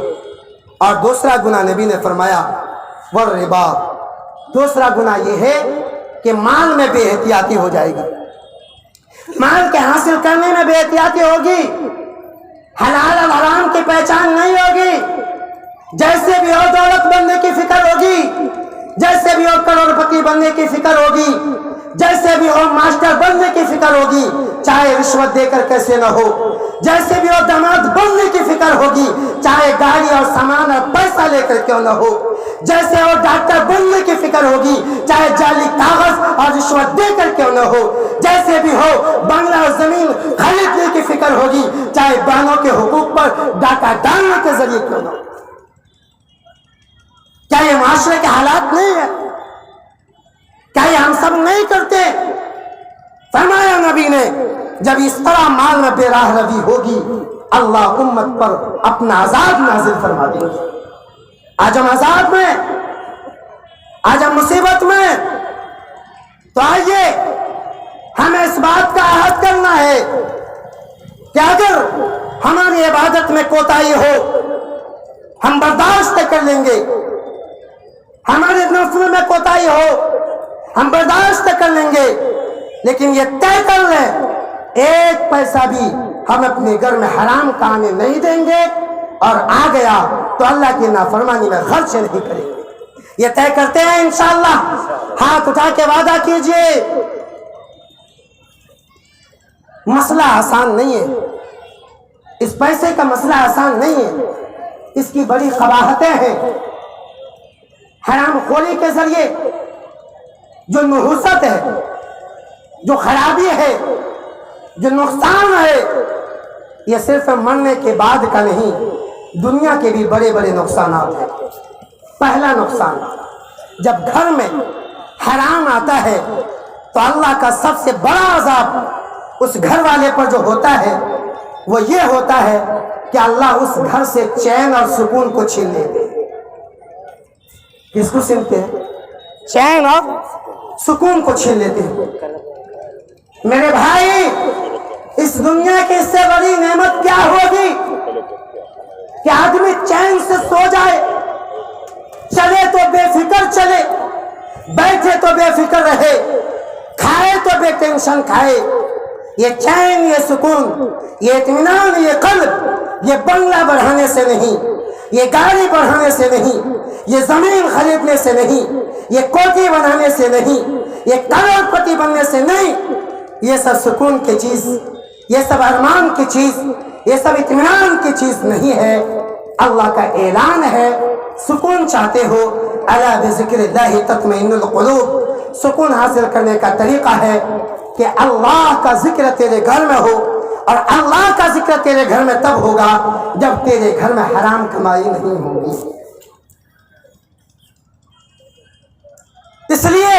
اور دوسرا گناہ نبی نے فرمایا والربا، دوسرا گناہ یہ ہے کہ مال میں بے احتیاطی ہو جائے گی، مال کے حاصل کرنے میں بے احتیاطی ہوگی، حلال اور حرام کی پہچان نہیں ہوگی، جیسے بھی ہو دولت بننے کی فکر ہوگی، جیسے بھی ہو کروڑپتی بننے کی فکر ہوگی، جیسے بھی ہو ماسٹر بننے کی فکر ہوگی، چاہے رشوت دے کر کیسے نہ ہو، جیسے بھی ہو داماد بننے کی فکر ہوگی، چاہے گاڑی اور سامان اور پیسہ لے کر کیوں نہ ہو، جیسے ہو ڈاکٹر بننے کی فکر ہوگی، چاہے جعلی کاغذ اور رشوت دے کر کیوں نہ ہو، جیسے بھی ہو بنگلہ اور زمین خریدنے کی فکر ہوگی، چاہے بہنوں کے حقوق پر ڈاکہ ڈالنے کے ذریعے کیوں نہ ہو۔ کیا یہ معاشرے کے حالات نہیں ہے؟ کیا یہ ہم سب نہیں کرتے؟ فرمایا نبی نے جب اس طرح مال میں بے راہ روی ہوگی، اللہ امت پر اپنا عذاب نازل فرما دے گی۔ آج ہم عذاب میں، آج ہم مصیبت میں، تو آئیے ہمیں اس بات کا عہد کرنا ہے کہ اگر ہماری عبادت میں کوتاہی ہو ہم برداشت کر لیں گے، ہمارے نفل میں کوتاہی ہو ہم برداشت کر لیں گے، لیکن یہ طے کر لیں ایک پیسہ بھی ہم اپنے گھر میں حرام کا آنے نہیں دیں گے، اور آ گیا تو اللہ کی نافرمانی میں خرچ نہیں کریں گے۔ یہ طے کرتے ہیں انشاءاللہ؟ ہاتھ اٹھا کے وعدہ کیجئے۔ مسئلہ آسان نہیں ہے، اس پیسے کا مسئلہ آسان نہیں ہے، اس کی بڑی قباحتیں ہیں۔ حرام خوری کے ذریعے جو نحوست ہے، جو خرابی ہے، جو نقصان ہے، یہ صرف مرنے کے بعد کا نہیں، دنیا کے بھی بڑے بڑے نقصانات ہیں۔ پہلا نقصان، جب گھر میں حرام آتا ہے تو اللہ کا سب سے بڑا عذاب اس گھر والے پر جو ہوتا ہے وہ یہ ہوتا ہے کہ اللہ اس گھر سے چین اور سکون کو چھین لیتے ہیں۔ کس کو چھینتے ہیں؟ چین اور سکون کو چھین لیتے ہیں۔ میرے بھائی، اس دنیا کی اس سے بڑی نعمت کیا ہوگی کہ آدمی چین سے سو جائے، چلے تو بے فکر چلے، بیٹھے تو بے فکر رہے، کھائے تو بے ٹینشن کھائے۔ یہ چین، یہ سکون، یہ اطمینان، یہ قلب، یہ بنگلہ بڑھانے سے نہیں، یہ گاڑی بڑھانے سے نہیں، یہ زمین خریدنے سے نہیں، یہ کوٹھی بنانے سے نہیں، یہ کروڑ پتی بننے سے نہیں۔ یہ سب سکون کی چیز، یہ سب ارمان کی چیز، یہ سب اطمینان کی چیز نہیں ہے۔ اللہ کا اعلان ہے، سکون چاہتے ہو، الا بذکر اللہ تطمئن القلوب۔ سکون حاصل کرنے کا طریقہ ہے کہ اللہ کا ذکر تیرے گھر میں ہو، اور اللہ کا ذکر تیرے گھر میں تب ہوگا جب تیرے گھر میں حرام کمائی نہیں ہوگی۔ اس لیے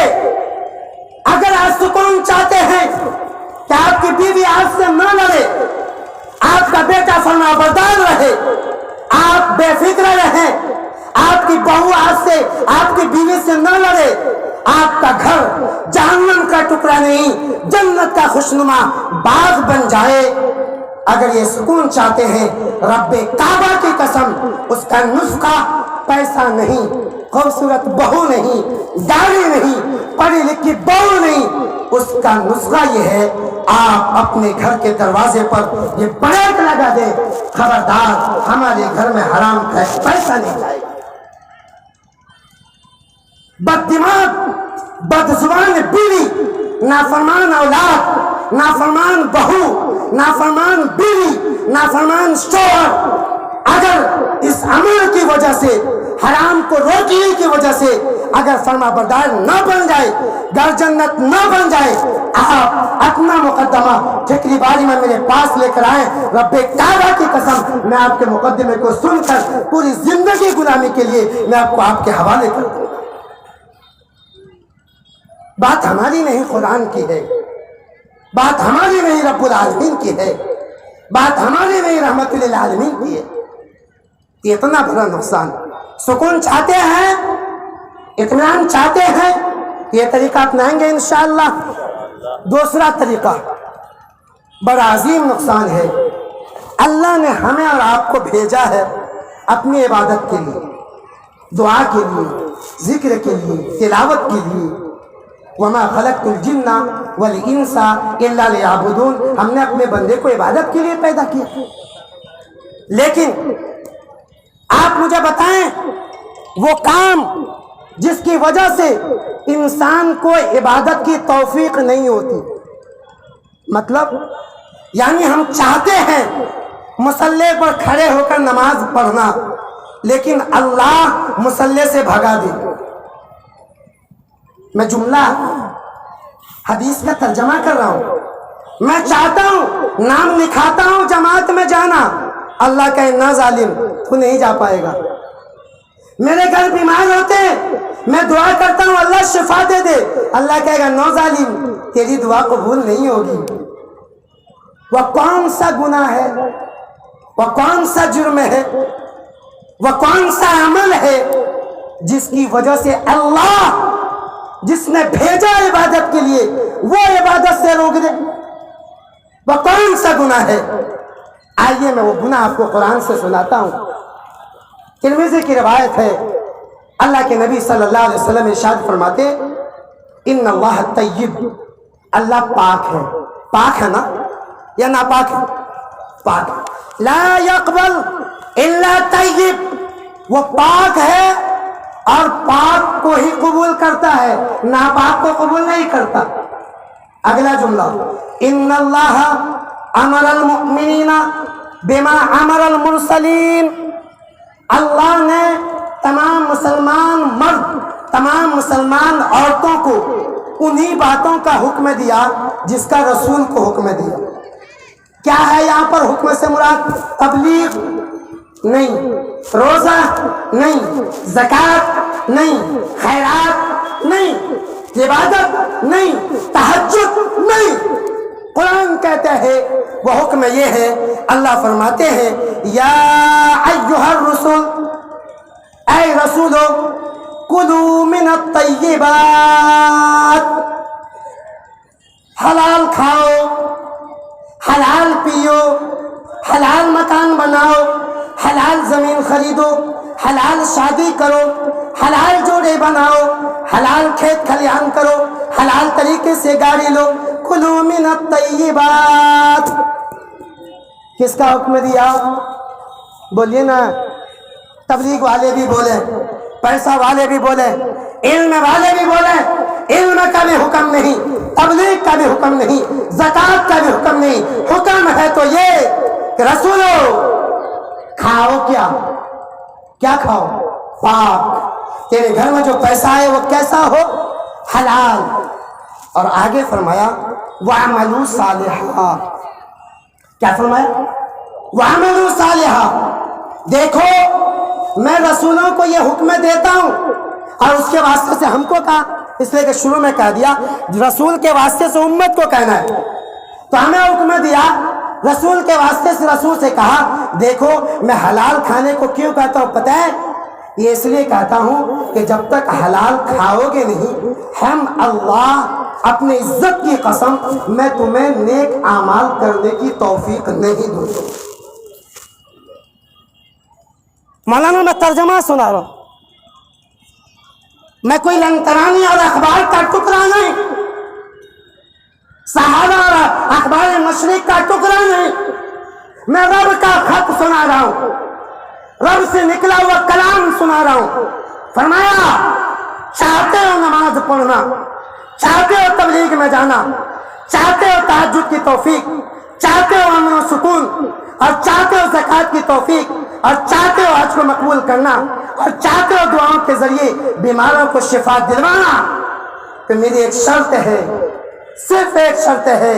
اگر آپ سکون چاہتے ہیں کہ آپ کی بیوی آپ سے نہ لڑے، آپ کا بیٹا فرما بردار رہے، آپ بے فکر رہیں، آپ کی بہو آپ کی بیوی سے نہ لڑے، آپ کا گھر جہنم کا ٹکڑا نہیں، جنت کا خوشنما باغ بن جائے، اگر یہ سکون چاہتے ہیں، رب کعبہ کی قسم، اس کا نسخہ پیسہ نہیں، خوبصورت بہو نہیں، گاڑی نہیں، پڑھی لکھی بہو نہیں، اس کا نسخہ یہ ہے، آپ اپنے گھر کے دروازے پر یہ پلیٹ لگا دیں، خبردار ہمارے گھر میں حرام کا پیسہ نہیں جائے گا۔ بد دماغ، بد زبان بیوی، نافرمان اولاد، نافرمان بہو، نافرمان بیوی، نافرمان شوہر، اگر اس عمل کی وجہ سے، حرام کو روکنے کی وجہ سے اگر فرما بردار نہ بن جائے، گھر جنت نہ بن جائے، آپ اپنا مقدمہ ٹھیکری باری میں میرے پاس لے کر آئیں، رب کعبہ کی قسم، میں آپ کے مقدمے کو سن کر پوری زندگی غلامی کے لیے میں آپ کو آپ کے حوالے کر دوں گا۔ بات ہماری نہیں قرآن کی ہے، بات ہماری نہیں رب العالمین کی ہے، بات ہماری نہیں رحمت للعالمین کی ہے۔ یہ اتنا بڑا نقصان۔ سکون چاہتے ہیں، اطمینان چاہتے ہیں، یہ طریقہ اپنائیں گے انشاءاللہ۔ دوسرا طریقہ بڑا عظیم نقصان ہے۔ اللہ نے ہمیں اور آپ کو بھیجا ہے اپنی عبادت کے لیے، دعا کے لیے، ذکر کے لیے، تلاوت کے لیے۔ وَمَا خَلَقْتُ الْجِنَّ وَالْإِنسَ إِلَّا لِيَعْبُدُونَ، ہم نے اپنے بندے کو عبادت کے لیے پیدا کیا۔ لیکن آپ مجھے بتائیں، وہ کام جس کی وجہ سے انسان کو عبادت کی توفیق نہیں ہوتی، مطلب یعنی ہم چاہتے ہیں مصلی پر کھڑے ہو کر نماز پڑھنا، لیکن اللہ مصلی سے بھگا دے۔ میں جملہ حدیث کا ترجمہ کر رہا ہوں۔ میں چاہتا ہوں، نام لکھاتا ہوں جماعت میں جانا، اللہ کہے نہ ظالم، تو نہیں جا پائے گا۔ میرے گھر بیمار ہوتے ہیں، میں دعا کرتا ہوں اللہ شفا دے دے، اللہ کہے گا نو ظالم، تیری دعا قبول نہیں ہوگی۔ وہ کون سا گناہ ہے، وہ کون سا جرم ہے، وہ کون سا عمل ہے جس کی وجہ سے اللہ جس نے بھیجا عبادت کے لیے وہ عبادت سے روک دے؟ وہ کون سا گناہ ہے؟ آئیے میں وہ گناہ آپ کو قرآن سے سناتا ہوں۔ ترمذی کی روایت ہے، اللہ کے نبی صلی اللہ علیہ وسلم ارشاد فرماتے، ان اللہ طیب، اللہ پاک ہے۔ پاک ہے نا یا ناپاک ہے؟ پاک لا یقبل الا طیب، وہ پاک ہے اور پاک کو ہی قبول کرتا ہے، ناپاک کو قبول نہیں کرتا۔ اگلا جملہ ان اللہ امر المؤمنین بما امر المرسلین، اللہ نے تمام مسلمان مرد، تمام مسلمان عورتوں کو انہی باتوں کا حکم دیا جس کا رسول کو حکم دیا۔ کیا ہے یہاں پر حکم سے مراد؟ تبلیغ نہیں، روزہ نہیں، زکوٰۃ نہیں، خیرات نہیں، عبادت نہیں، تہجد نہیں۔ قرآن کہتا ہے وہ حکم یہ ہے، اللہ فرماتے ہیں یا ایھا الرسول، اے رسولو کلوا من الطیبات، حلال کھاؤ، حلال پیو، حلال مکان بناؤ، حلال زمین خریدو، حلال شادی کرو، حلال جوڑے بناؤ، حلال کھیت کھلیان کرو، حلال طریقے سے گاڑی لو۔ کلوا من الطیبات، کس کا حکم دیا؟ بولیے نا، تبلیغ والے بھی بولے، پیسہ والے بھی بولے، علم والے بھی بولے، علم کا بھی حکم نہیں، تبلیغ کا بھی حکم نہیں، زکوٰۃ کا بھی حکم نہیں، حکم ہے تو یہ کہ رسولو کھاؤ، کیا کھاؤ؟ پاک، تیرے گھر میں جو پیسہ ہے وہ کیسا ہو؟ حلال۔ اور آگے فرمایا وَاعْمَلُوا صَالِحًا، کیا فرمایا؟ وَاعْمَلُوا صَالِحًا، دیکھو میں رسولوں کو یہ حکم دیتا ہوں، اور اس کے واسطے سے ہم کو کہا، اس لیے کہ شروع میں کہہ دیا رسول کے واسطے سے امت کو کہنا ہے، تو ہمیں حکم دیا رسول کے واسطے سے، رسول سے کہا دیکھو میں حلال کھانے کو کیوں کہتا ہوں پتہ ہے؟ یہ اس لیے کہتا ہوں کہ جب تک حلال کھاؤ گے نہیں، ہم اللہ اپنے عزت کی قسم میں تمہیں نیک اعمال کرنے کی توفیق نہیں دوں گا۔ مولانا میں ترجمہ سنا رہا ہوں، میں کوئی لنترانی اور اخبار کا ٹکڑا نہیں، صحابہ اور اخبار مشرق کا ٹکڑا نہیں، میں رب کا خط سنا رہا ہوں، رب سے نکلا ہوا کلام سنا رہا ہوں۔ فرمایا چاہتے ہو نماز پڑھنا، چاہتے ہو تبلیغ میں جانا، چاہتے ہو تہجد کی توفیق، چاہتے ہو امن و سکون، اور چاہتے ہو زکوٰۃ کی توفیق، اور چاہتے ہو حج کو مقبول کرنا، اور چاہتے ہو دعاؤں کے ذریعے بیماروں کو شفا دلوانا، تو میری ایک شرط ہے، صرف ایک شرط ہے،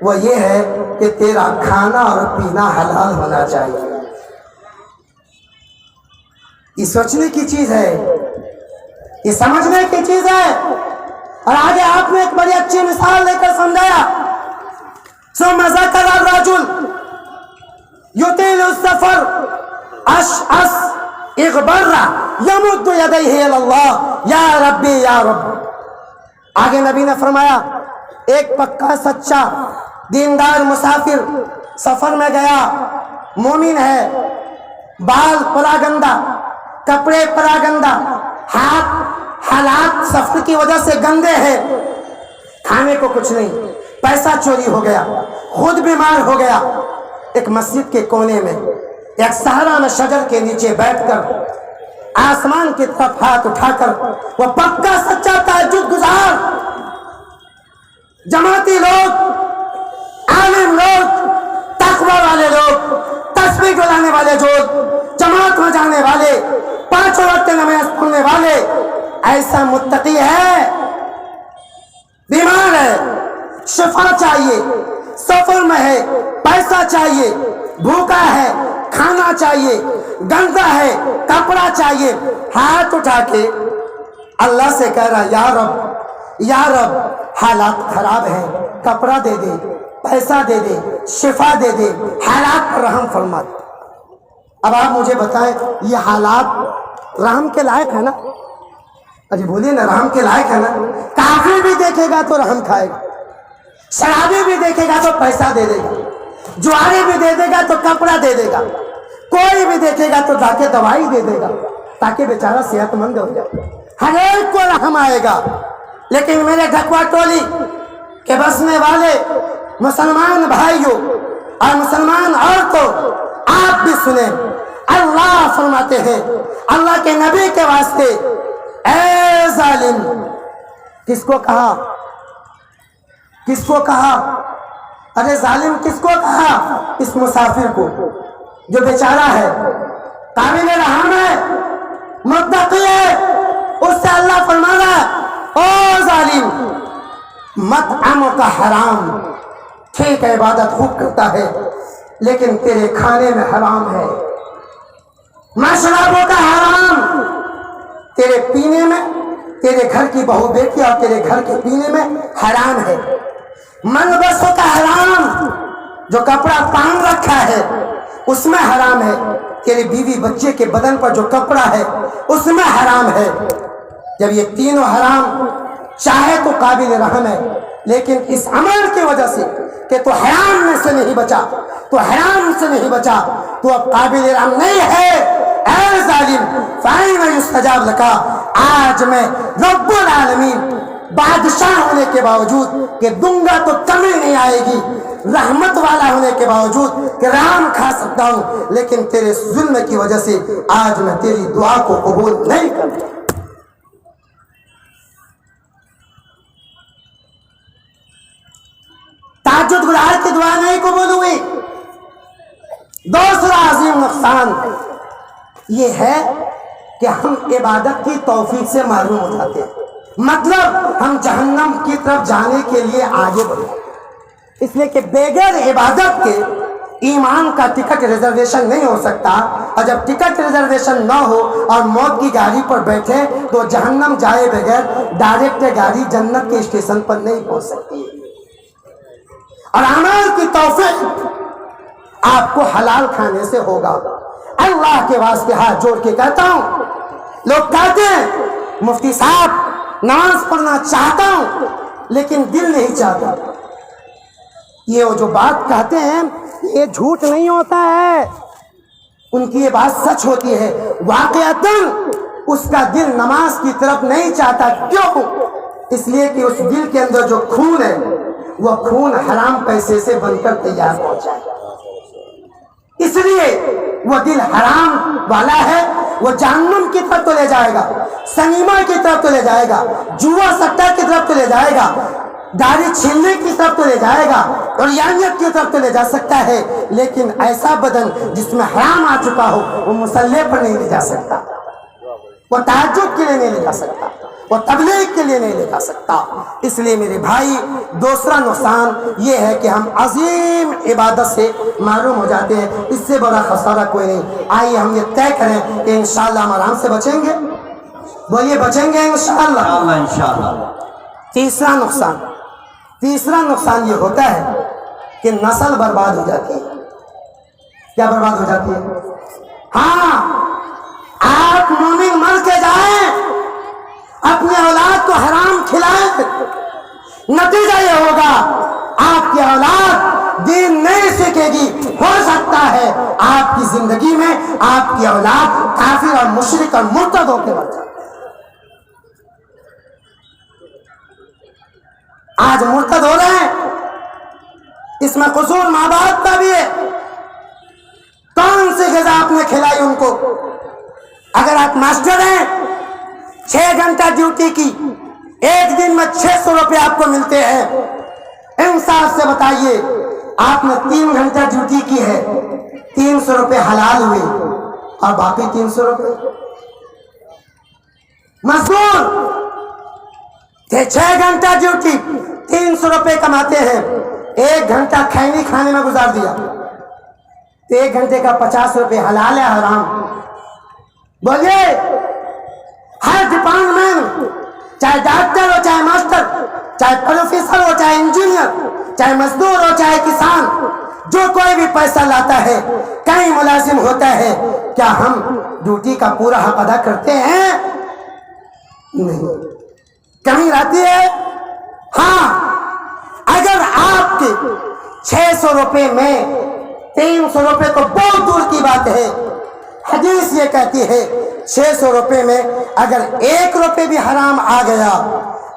وہ یہ ہے کہ تیرا کھانا اور پینا حلال ہونا چاہیے۔ یہ سوچنے کی چیز ہے، یہ سمجھنے کی چیز ہے۔ اور آگے آپ نے ایک بڑی اچھی مثال لے کر سمجھایا، ثم ذکر الرجل یطیل السفر اشعث اغبر یمد یدیہ الی اللہ یا ربی یا رب۔ آگے نبی نے فرمایا ایک پکا سچا دیندار مسافر سفر میں گیا، مومن ہے، بال پراگندہ، کپڑے پراگندہ، ہاتھ حالات سفر کی وجہ سے گندے ہیں، کھانے کو کچھ نہیں، پیسہ چوری ہو گیا، خود بیمار ہو گیا۔ ایک مسجد کے کونے میں ایک صحرا میں شجر کے نیچے بیٹھ کر آسمان کی طرف ہاتھ اٹھا کر وہ پکا سچا تہجد گزار جماعتی لوگ، عالم لوگ، تقوی والے لوگ، تسبیح ڈلانے والے لوگ، جماعت میں جانے والے، پانچوں وقت نماز پڑھنے والے، ایسا متقی ہے، بیمار ہے، شفا چاہیے، سفر میں ہے، پیسہ چاہیے، بھوکا ہے، کھانا چاہیے، گندا ہے، کپڑا چاہیے، ہاتھ اٹھا کے اللہ سے کہہ رہا یا رب، یا رب حالات خراب ہیں، کپڑا دے دے، پیسہ دے دے، شفا دے دے، حالات پر رحم فرما۔ اب آپ مجھے بتائیں یہ حالات رحم کے لائق ہے نا؟ اجی بولیے نا، رحم کے لائق ہے نا؟ کافر بھی دیکھے گا تو رحم کھائے گا، شرابی بھی دیکھے گا تو پیسہ دے دے گا، جواری بھی دے دے گا تو کپڑا دے دے گا، کوئی بھی دیکھے گا تو جا کے دوائی دے دے گا تاکہ بیچارہ صحت مند ہو جائے، ہر ایک کو رحم آئے گا۔ لیکن میرے ڈھکوا ٹولی کے بسنے والے مسلمان بھائیوں، اور مسلمان عورتوں آپ بھی سنیں، اللہ فرماتے ہیں اللہ کے نبی کے واسطے، اے ظالم، کس کو کہا؟ کس کو کہا؟ ارے ظالم کس کو کہا؟ اس مسافر کو جو بیچارہ ہے، قابل رحم ہے، متقی ہے، اس سے اللہ فرما رہا ہے او ظالم، مطعموں کا حرام، ٹھیک ہے عبادت خوب کرتا ہے لیکن تیرے کھانے میں حرام ہے، مشربوں کا حرام، تیرے پینے میں، تیرے گھر کی بہو بیٹی اور تیرے گھر کے پینے میں حرام ہے، ملبسوں کا حرام، جو کپڑا پہن رکھا ہے اس میں حرام ہے، تیرے بیوی بچے کے بدن پر جو کپڑا ہے اس میں حرام ہے۔ جب یہ تینوں حرام چاہے تو قابل رحم ہے، لیکن اس عمل کی وجہ سے کہ تو حرام میں سے نہیں بچا، تو حرام سے نہیں بچا، تو اب قابل رحم نہیں ہے، اے ظالم فَأَيْنَ يُسْتَجَابُ لَكَ۔ آج میں رب العالمین بادشاہ ہونے کے باوجود کہ دوں گا تو کمی نہیں آئے گی، رحمت والا ہونے کے باوجود کہ رحم کھا سکتا ہوں، لیکن تیرے ظلم کی وجہ سے آج میں تیری دعا کو قبول نہیں کرتا۔ تہجد گزار کی دعا نہیں قبول ہوئی۔ دوسرا عظیم نقصان یہ ہے کہ ہم عبادت کی توفیق سے محروم ہو جاتے ہیں، مطلب ہم جہنم کی طرف جانے کے لیے آگے بڑھیں، اس لیے کہ بغیر عبادت کے ایمان کا ٹکٹ ریزرویشن نہیں ہو سکتا، اور جب ٹکٹ ریزرویشن نہ ہو اور موت کی گاڑی پر بیٹھے تو جہنم جائے بغیر ڈائریکٹ گاڑی جنت کے اسٹیشن پر نہیں پہنچ سکتی۔ اور اعمال کی توفیق آپ کو حلال کھانے سے ہوگا۔ اللہ کے واسطے ہاتھ جوڑ کے کہتا ہوں، لوگ کہتے ہیں مفتی صاحب نماز پڑھنا چاہتا ہوں لیکن دل نہیں چاہتا، یہ وہ جو بات کہتے ہیں یہ جھوٹ نہیں ہوتا ہے، ان کی یہ بات سچ ہوتی ہے، واقعتاً اس کا دل نماز کی طرف نہیں چاہتا۔ کیوں؟ اس لیے کہ اس دل کے اندر جو خون ہے وہ خون حرام پیسے سے بن کر تیار پہنچا ہے، اس لیے وہ دل حرام والا ہے، وہ جہنم کی طرف تو لے جائے گا، سنیما کی طرف تو لے جائے گا، جوا سٹا کی طرف تو لے جائے گا، داڑھی چھیلنے کی طرف تو لے جائے گا، اور یانیت کی طرف تو لے جا سکتا ہے، لیکن ایسا بدن جس میں حرام آ چکا ہو وہ مصلی پر نہیں لے جا سکتا، وہ تہجد کے لیے نہیں لے جا سکتا، وہ تبلیغ کے لیے نہیں لے جا سکتا۔ اس لیے میرے بھائی دوسرا نقصان یہ ہے کہ ہم عظیم عبادت سے محروم ہو جاتے ہیں، اس سے بڑا خسارہ کوئی نہیں۔ آئیے ہم یہ طے کریں کہ انشاءاللہ ہم آرام سے بچیں گے، بولیے بچیں گے انشاءاللہ۔ تیسرا نقصان یہ ہوتا ہے کہ نسل برباد ہو جاتی ہے۔ کیا برباد ہو جاتی ہے؟ ہاں، آپ مومن مر کے جائیں، اپنے اولاد کو حرام کھلائیں، نتیجہ یہ ہوگا آپ کی اولاد دین نہیں سیکھے گی، ہو سکتا ہے آپ کی زندگی میں آپ کی اولاد کافر اور مشرک اور مرتد ہو کے مر جائے۔ آج مرتد ہو رہے ہیں، اس میں قصور ماں باپ کا بھی ہے، کون سی غذا آپ نے کھلائی ان کو؟ اگر آپ ماسٹر ہیں، 6 گھنٹہ ڈیوٹی کی، ایک دن میں 600 روپے آپ کو ملتے ہیں، انصاف سے بتائیے آپ نے 3 گھنٹہ ڈیوٹی کی ہے، 300 روپے حلال ہوئے اور باقی 300 روپے مزدور تھے، 6 گھنٹہ ڈیوٹی 300 روپے کماتے ہیں، 1 گھنٹہ کھیانی کھانے میں گزار دیا تو 1 گھنٹے کا 50 روپے حلال ہے حرام؟ بولیے، ہر ڈپارٹمنٹ، چاہے ڈاکٹر ہو، چاہے ماسٹر، چاہے پروفیسر ہو، چاہے انجینئر، چاہے مزدور ہو، چاہے کسان، جو کوئی بھی پیسہ لاتا ہے، کہیں ملازم ہوتا ہے، کیا ہم ڈیوٹی کا پورا حق ادا کرتے ہیں؟ نہیں، کمی رہتی ہے۔ ہاں، اگر آپ کے 600 روپے میں 300 روپے تو بہت دور کی بات ہے، حدیث یہ کہتی ہے 600 روپے میں اگر 1 روپے بھی حرام آ گیا،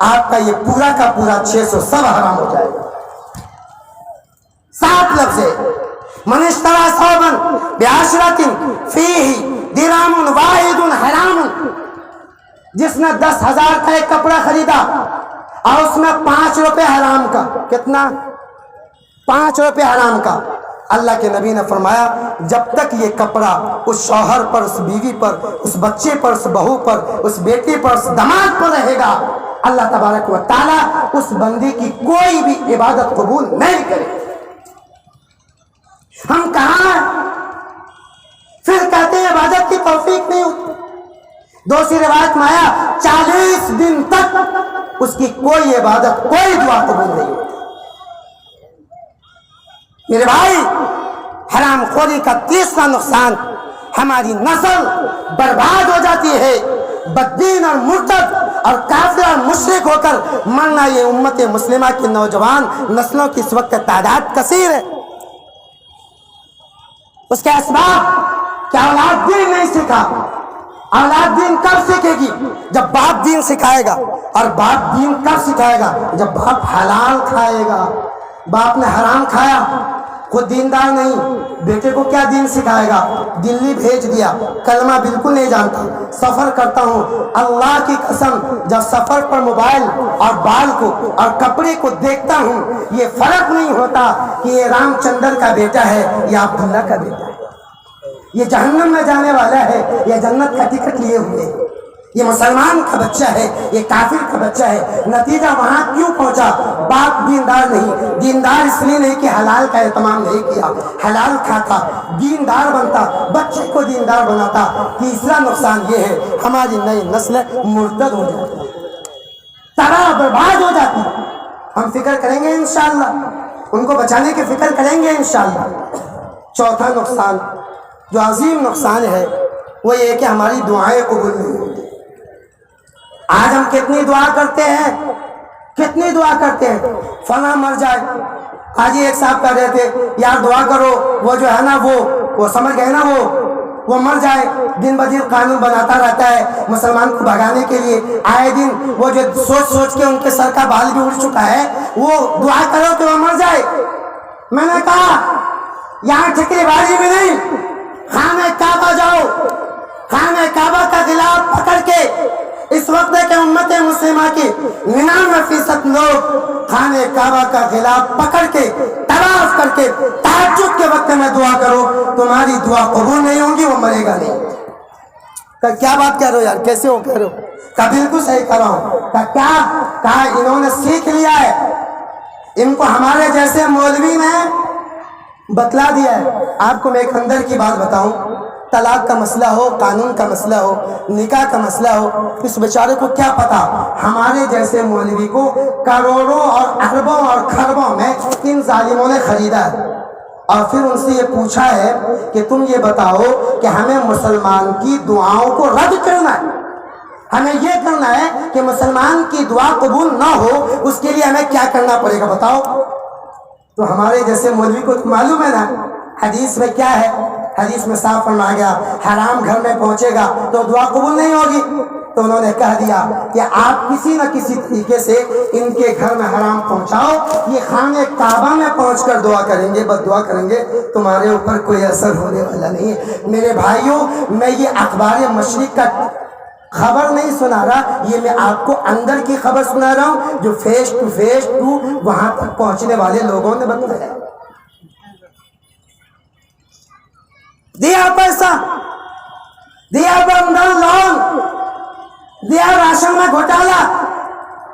آپ کا یہ پورا کا پورا 600 سب حرام ہو جائے گا۔ 7 لفظ ہے، من اشترى ثوبا بعشرة فيه درهم واحد حرام، جس نے 10,000 کا ایک کپڑا خریدا اور اس میں 5 روپے حرام کا، کتنا؟ 5 روپے حرام کا۔ اللہ کے نبی نے فرمایا جب تک یہ کپڑا اس شوہر پر، اس بیوی پر، اس بچے پر، اس بہو پر، اس بیٹی پر، اس داماد پر رہے گا، اللہ تبارک و تعالیٰ اس بندی کی کوئی بھی عبادت قبول نہیں کرے۔ ہم کہاں ہیں؟ پھر کہتے ہیں عبادت کی توفیق نہیں ہوتی۔ دوسری روایت میں آیا 40 دن تک اس کی کوئی عبادت، کوئی دعا قبول نہیں ہوتی۔ میرے بھائی، حرام خوری کا تیسرا نقصان، ہماری نسل برباد ہو جاتی ہے۔ بددین اور مرتد اور کافر اور مشرک ہو کر مرنا، یہ امت مسلمہ کی نوجوان نسلوں کی اس وقت تعداد کثیر ہے۔ اس کے اسباب کیا؟ اولاد دین نہیں سیکھا۔ اولاد دین کب سیکھے گی؟ جب باپ دین سکھائے گا۔ اور باپ دین کب سکھائے گا؟ جب باپ حلال کھائے گا۔ باپ نے حرام کھایا، خود دیندار نہیں، بیٹے کو کیا دین سکھائے گا؟ دلی بھیج دیا، کلمہ بالکل نہیں جانتا، سفر کرتا ہوں، اللہ کی قسم جب سفر پر موبائل اور بال کو اور کپڑے کو دیکھتا ہوں، یہ فرق نہیں ہوتا کہ یہ رام چندر کا بیٹا ہے یا عبداللہ کا بیٹا ہے، یہ جہنم میں جانے والا ہے یا جنت کا ٹکٹ لیے ہوئے، یہ مسلمان کا بچہ ہے یہ کافر کا بچہ ہے۔ نتیجہ وہاں کیوں پہنچا؟ باپ دیندار نہیں، دیندار اس لیے نہیں کہ حلال کا اہتمام نہیں کیا، حلال کھاتا، دیندار بنتا، بچے کو دیندار بناتا۔ تیسرا نقصان یہ ہے ہماری نئی نسل مرتد ہو جاتی ہے، تباہ برباد ہو جاتی ہے۔ ہم فکر کریں گے انشاءاللہ، ان کو بچانے کی فکر کریں گے انشاءاللہ۔ چوتھا نقصان جو عظیم نقصان ہے وہ یہ کہ ہماری دعائیں قبول نہیں ہوتی۔ آج ہم کتنی دعا کرتے ہیں، کتنی دعا کرتے ہیں، فلاں مر جائے۔ آج ہی ایک صاحب کہہ رہے تھے یار دعا کرو وہ جو ہے نا وہ سمجھ گئے نا وہ مر جائے۔ دن بدن قانون بناتا رہتا ہے مسلمان کو بھگانے کے لیے، آئے دن وہ جو سوچ کے ان کے سر کا بال بھی اڑ چکا ہے، وہ دعا کرو کہ وہ مر جائے۔ میں نے کہا یہاں ٹھکری بازی میں نہیں، خانہ کعبہ جاؤ، خانہ کعبہ کا غلاف پکڑ کے، اس وقت ہے کہ امت مسلمہ کی 99% لوگ خانہ کعبہ کا غلاف پکڑ کے طواف کر کے تہجد کے وقت میں دعا کرو، تمہاری دعا قبول نہیں ہوگی، وہ مرے گا نہیں۔ کیا بات کہہ رہے ہو یار، کیسے ہو کہہ رہے ہو؟ کہا بالکل صحیح کہہ رہا ہوں۔ کہا انہوں نے سیکھ لیا ہے، ان کو ہمارے جیسے مولوی نے بتلا دیا ہے۔ آپ کو میں ایک اندر کی بات بتاؤں، طلاق کا مسئلہ ہو، قانون کا مسئلہ ہو، نکاح کا مسئلہ ہو، اس بیچارے کو کیا پتا؟ ہمارے جیسے مولوی کو کروڑوں اور اربوں اور کھربوں میں ان ظالموں نے خریدا ہے، اور پھر ان سے یہ پوچھا ہے کہ تم یہ بتاؤ کہ ہمیں مسلمان کی دعاؤں کو رد کرنا ہے، ہمیں یہ کرنا ہے کہ مسلمان کی دعا قبول نہ ہو، اس کے لیے ہمیں کیا کرنا پڑے گا بتاؤ؟ تو ہمارے جیسے مولوی کو معلوم ہے نا حدیث میں کیا ہے؟ حدیث میں صاف فرمایا گیا حرام گھر میں پہنچے گا تو دعا قبول نہیں ہوگی۔ تو انہوں نے کہہ دیا کہ آپ کسی نہ کسی طریقے سے ان کے گھر میں حرام پہنچاؤ، یہ خانہ کعبہ میں پہنچ کر دعا کریں گے، بد دعا کریں گے، تمہارے اوپر کوئی اثر ہونے والا نہیں ہے۔ میرے بھائیوں، میں یہ اخبار مشرق کا خبر نہیں سنا رہا، یہ میں آپ کو اندر کی خبر سنا رہا ہوں جو فیس ٹو وہاں تک پہنچنے والے لوگوں نے بتایا۔ دیا پیسہ، دیا بندر لون، دیا راشن میں گھوٹالا،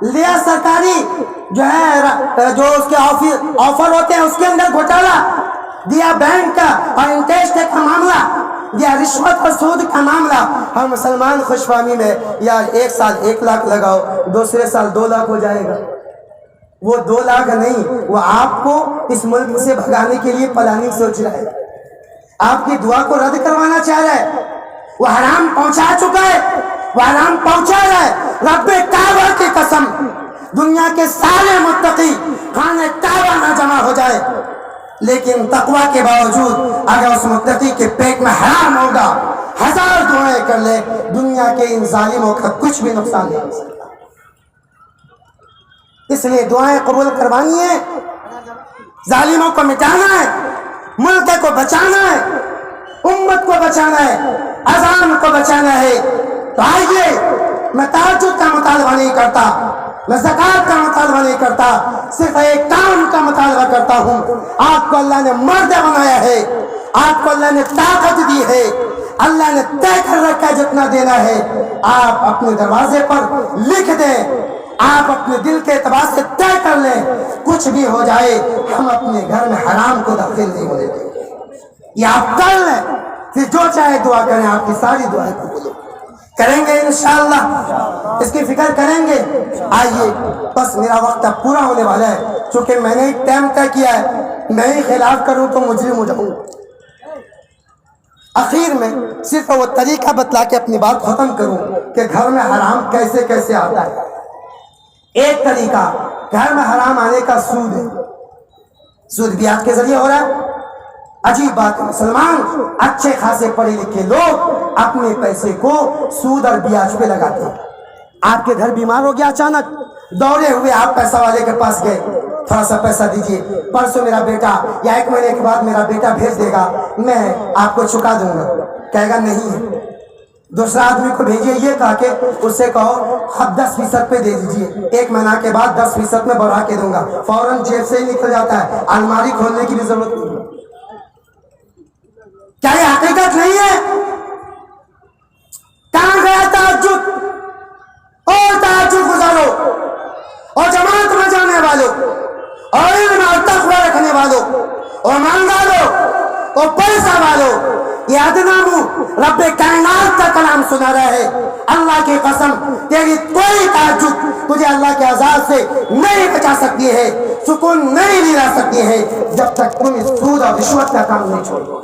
لیا سرکاری جو ہے جو اس کے آفر ہوتے ہیں اس کے اندر گھوٹالا، دیا بینک کا اور انٹرسٹ کا معاملہ، دیا رشوت اور سود کا معاملہ۔ ہر مسلمان خوش فہمی میں یار ایک سال 1 لاکھ لگاؤ، دوسرے سال 2 لاکھ ہو جائے گا۔ وہ 2 لاکھ نہیں، وہ آپ کو اس ملک سے بھگانے کے لیے پلاننگ سوچ رہا ہے، آپ کی دعا کو رد کروانا چاہ رہا ہے، وہ حرام پہنچا چکا ہے، وہ حرام پہنچا رہا ہے۔ رب کعبہ کی قسم، دنیا کے سارے متقی خانہ کعبہ نہ جمع ہو جائے، لیکن تقوی کے باوجود اگر اس متقی کے پیٹ میں حرام ہوگا، 1000 دعائیں کر لے، دنیا کے ان ظالموں کا کچھ بھی نقصان نہیں ہو سکتا۔ اس لیے دعائیں قبول کروانی ہے، ظالموں کو مٹانا ہے، ملک کو بچانا ہے، امت کو بچانا ہے، اذان کو بچانا ہے، تو آئیے میں تہجد کا مطالبہ نہیں کرتا، میں زکوٰۃ کا مطالبہ نہیں کرتا، صرف ایک کام کا مطالبہ کرتا ہوں۔ آپ کو اللہ نے مرد بنایا ہے، آپ کو اللہ نے طاقت دی ہے، اللہ نے طے کر رکھا ہے جتنا دینا ہے، آپ اپنے دروازے پر لکھ دیں، آپ اپنے دل کے اعتبار سے طے کر لیں، کچھ بھی ہو جائے ہم اپنے گھر میں حرام کو داخل نہیں ہونے دیں گے۔ یہ آپ کر لیں، پھر جو چاہے دعا کریں، آپ کی ساری دعائیں قبول کریں گے انشاءاللہ، اس کی فکر کریں گے۔ آئیے بس میرا وقت اب پورا ہونے والا ہے، چونکہ میں نے ایک ٹائم طے کیا ہے، میں ہی خلاف کروں تو مجرم ہو جاؤں۔ اخیر میں صرف وہ طریقہ بتلا کے اپنی بات ختم کروں کہ گھر میں حرام کیسے کیسے آتا ہے۔ ایک طریقہ گھر میں حرام آنے کا سود ہے، سود بیاج کے ذریعے ہو رہا ہے۔ عجیب بات ہے، مسلمان اچھے خاصے پڑھے لکھے لوگ اپنے پیسے کو سود اور بیاج پہ لگاتے ہیں۔ آپ کے گھر بیمار ہو گیا اچانک، دوڑے ہوئے آپ پیسہ والے کے پاس گئے، تھوڑا سا پیسہ دیجئے، پرسوں میرا بیٹا یا 1 مہینے کے بعد میرا بیٹا بھیج دے گا، میں آپ کو چکا دوں گا۔ کہے گا نہیں ہے۔ دوسرا آدمی کو بھیجیے، یہ کہا کہ اس سے کہو اب 10% پہ دے دیجئے، 1 مہینہ کے بعد 10% میں بڑھا کے دوں گا، فوراً جیب سے ہی نکل جاتا ہے، الماری کھولنے کی بھی ضرورت نہیں ہے۔ کیا یہ حقیقت نہیں ہے؟ کہاں گیا تہجد؟ اور تہجد گزارو، اور جماعت میں جانے والوں، اور علم اور تقوی رکھنے والوں، اور مالداروں، اور پیسہ والوں، یہ ادنامو رب کائنات کا کلام سنا رہا ہے۔ اللہ کی قسم تیری کوئی تہجد تجھے اللہ کے عذاب سے نہیں بچا سکتی ہے، سکون نہیں دلا سکتی ہے، جب تک تم اس سود اور رشوت کا کام نہیں چھوڑو۔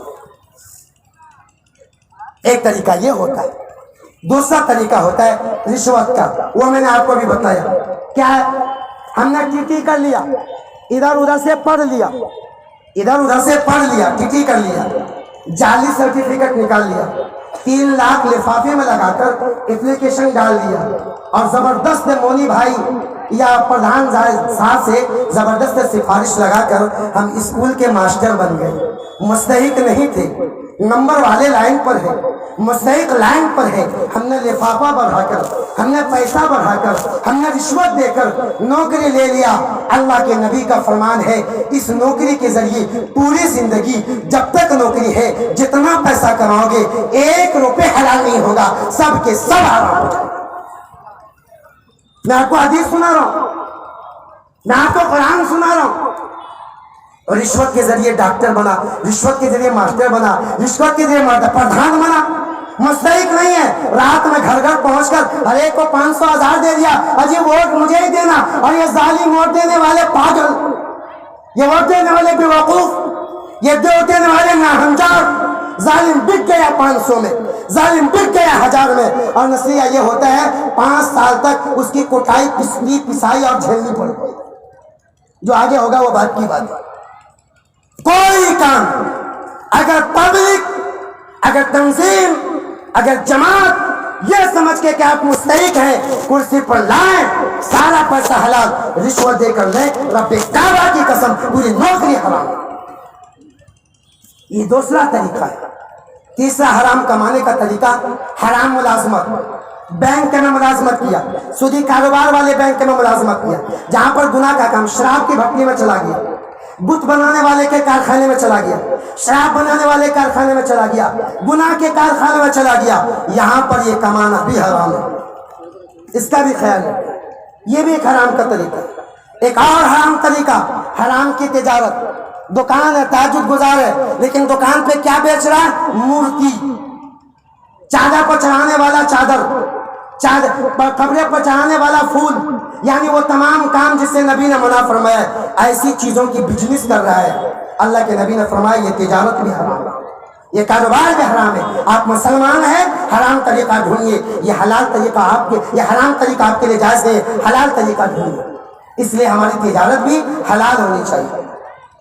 ایک طریقہ یہ ہوتا ہے، دوسرا طریقہ ہوتا ہے رشوت کا، وہ میں نے آپ کو بھی بتایا۔ کیا ہے؟ ہم نے ٹی کر لیا، ادھر ادھر سے پڑھ لیا، ادھر ادھر سے پڑھ لیا، ٹی کر لیا، جعلی سرٹیفکیٹ نکال لیا، 3 لاکھ لفافے میں لگا کر اپلیکیشن ڈال دیا، اور زبردست مونی بھائی یا پردھان صاحب سے زبردست سفارش لگا کر ہم اسکول کے ماسٹر بن گئے۔ مستحق نہیں تھے، نمبر والے لائن پر ہے، مستحق لائن پر ہے، ہم نے لفافہ بڑھا کر، ہم نے پیسہ بڑھا کر، ہم نے رشوت دے کر نوکری لے لیا۔ اللہ کے نبی کا فرمان ہے، اس نوکری کے ذریعے پوری زندگی جب تک نوکری ہے جتنا پیسہ کماؤ گے 1 روپے حلال نہیں ہوگا، سب کے سب حرام ہو جائے۔ میں آپ کو حدیث سنا رہا ہوں، میں آپ کو قرآن سنا رہا ہوں۔ رشوت کے ذریعے ڈاکٹر بنا، رشوت کے ذریعے ماسٹر بنا، رشوت کے ذریعے پردھان بنا، مستحق نہیں ہے۔ رات میں گھر گھر پہنچ کر ہر ایک کو 500 1000 دے دیا، اجی ووٹ مجھے ہی دینا، اور یہ ظالم ووٹ دینے والے پاگل، یہ ووٹ دینے والے بیوقوف، یہ ووٹ دینے والے ناہنجار، ظالم بک گیا 500 میں، ظالم بک گیا 1000 میں، اور نتیجہ یہ ہوتا ہے 5 سال تک اس کی کوٹائی پسائی اور جھیلنی پڑ گئی۔ جو آگے ہوگا وہ بات کی بات ہے۔ کوئی کام اگر پبلک، اگر تنظیم، اگر جماعت یہ سمجھ کے کہ آپ مستحق ہیں کرسی پر لائیں، سارا پیسہ حلال، رشوت دے کر لیں، رب کعبہ کی قسم پوری نوکری حرام۔ یہ دوسرا طریقہ ہے۔ تیسرا حرام کمانے کا طریقہ حرام ملازمت، بینک میں ملازمت کیا، سودی کاروبار والے بینک میں ملازمت کیا، جہاں پر گناہ کا کام، شراب کی بھٹی میں چلا گیا، بت بنانے والے کے کارخانے میں چلا گیا، شراب بنانے والے کارخانے میں چلا گیا، گناہ کے کارخانے میں چلا گیا، یہاں پر یہ کمانا بھی حرام ہے، اس کا بھی خیال ہے۔ یہ بھی ایک حرام کا طریقہ ہے۔ ایک اور حرام طریقہ، حرام کی تجارت۔ دکان ہے، تہجد گزار ہے، لیکن دکان پہ کیا بیچ رہا ہے؟ مورتی، چادر پر چڑھانے والا چادر، قبرے پر چڑھانے والا پھول، یعنی وہ تمام کام جس سے نبی نے منع فرمایا ہے، ایسی چیزوں کی بزنس کر رہا ہے۔ اللہ کے نبی نے فرمایا یہ تجارت بھی حرام ہے، یہ کاروبار بھی حرام ہے۔ آپ مسلمان ہیں، حرام طریقہ ڈھونڈیے، یہ حلال طریقہ آپ کے، یہ حرام طریقہ آپ کے لیے جائز ہے، حلال طریقہ ڈھونڈیے۔ اس لیے ہماری تجارت بھی حلال ہونی چاہیے۔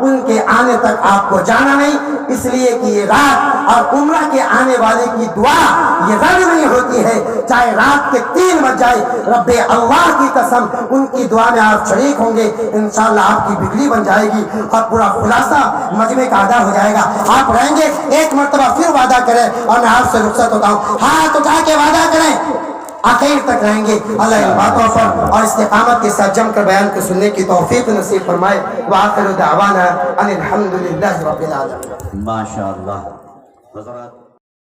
ان کے آنے تک آپ کو جانا نہیں، اس لیے کہ یہ رات اور عمرہ کے آنے والے کی دعا یہ رد نہیں ہوتی ہے، چاہے رات کے 3 بج جائے، رب اللہ کی قسم ان کی دعا میں آپ شریک ہوں گے، انشاءاللہ آپ کی بگڑی بن جائے گی اور پورا خلاصہ مجمع کا ادا ہو جائے گا۔ آپ رہیں گے، ایک مرتبہ پھر وعدہ کریں اور میں آپ سے رخصت ہوتا ہوں، ہاتھ اٹھا کے وعدہ کریں آخر تک رہیں گے۔ اللہ ان باتوں پر اور استقامت کے ساتھ جم کر بیان کو سننے کی توفیق نصیب فرمائے۔ وآخر دعوانا ان الحمدللہ رب العالمین۔ ماشاءاللہ حضرات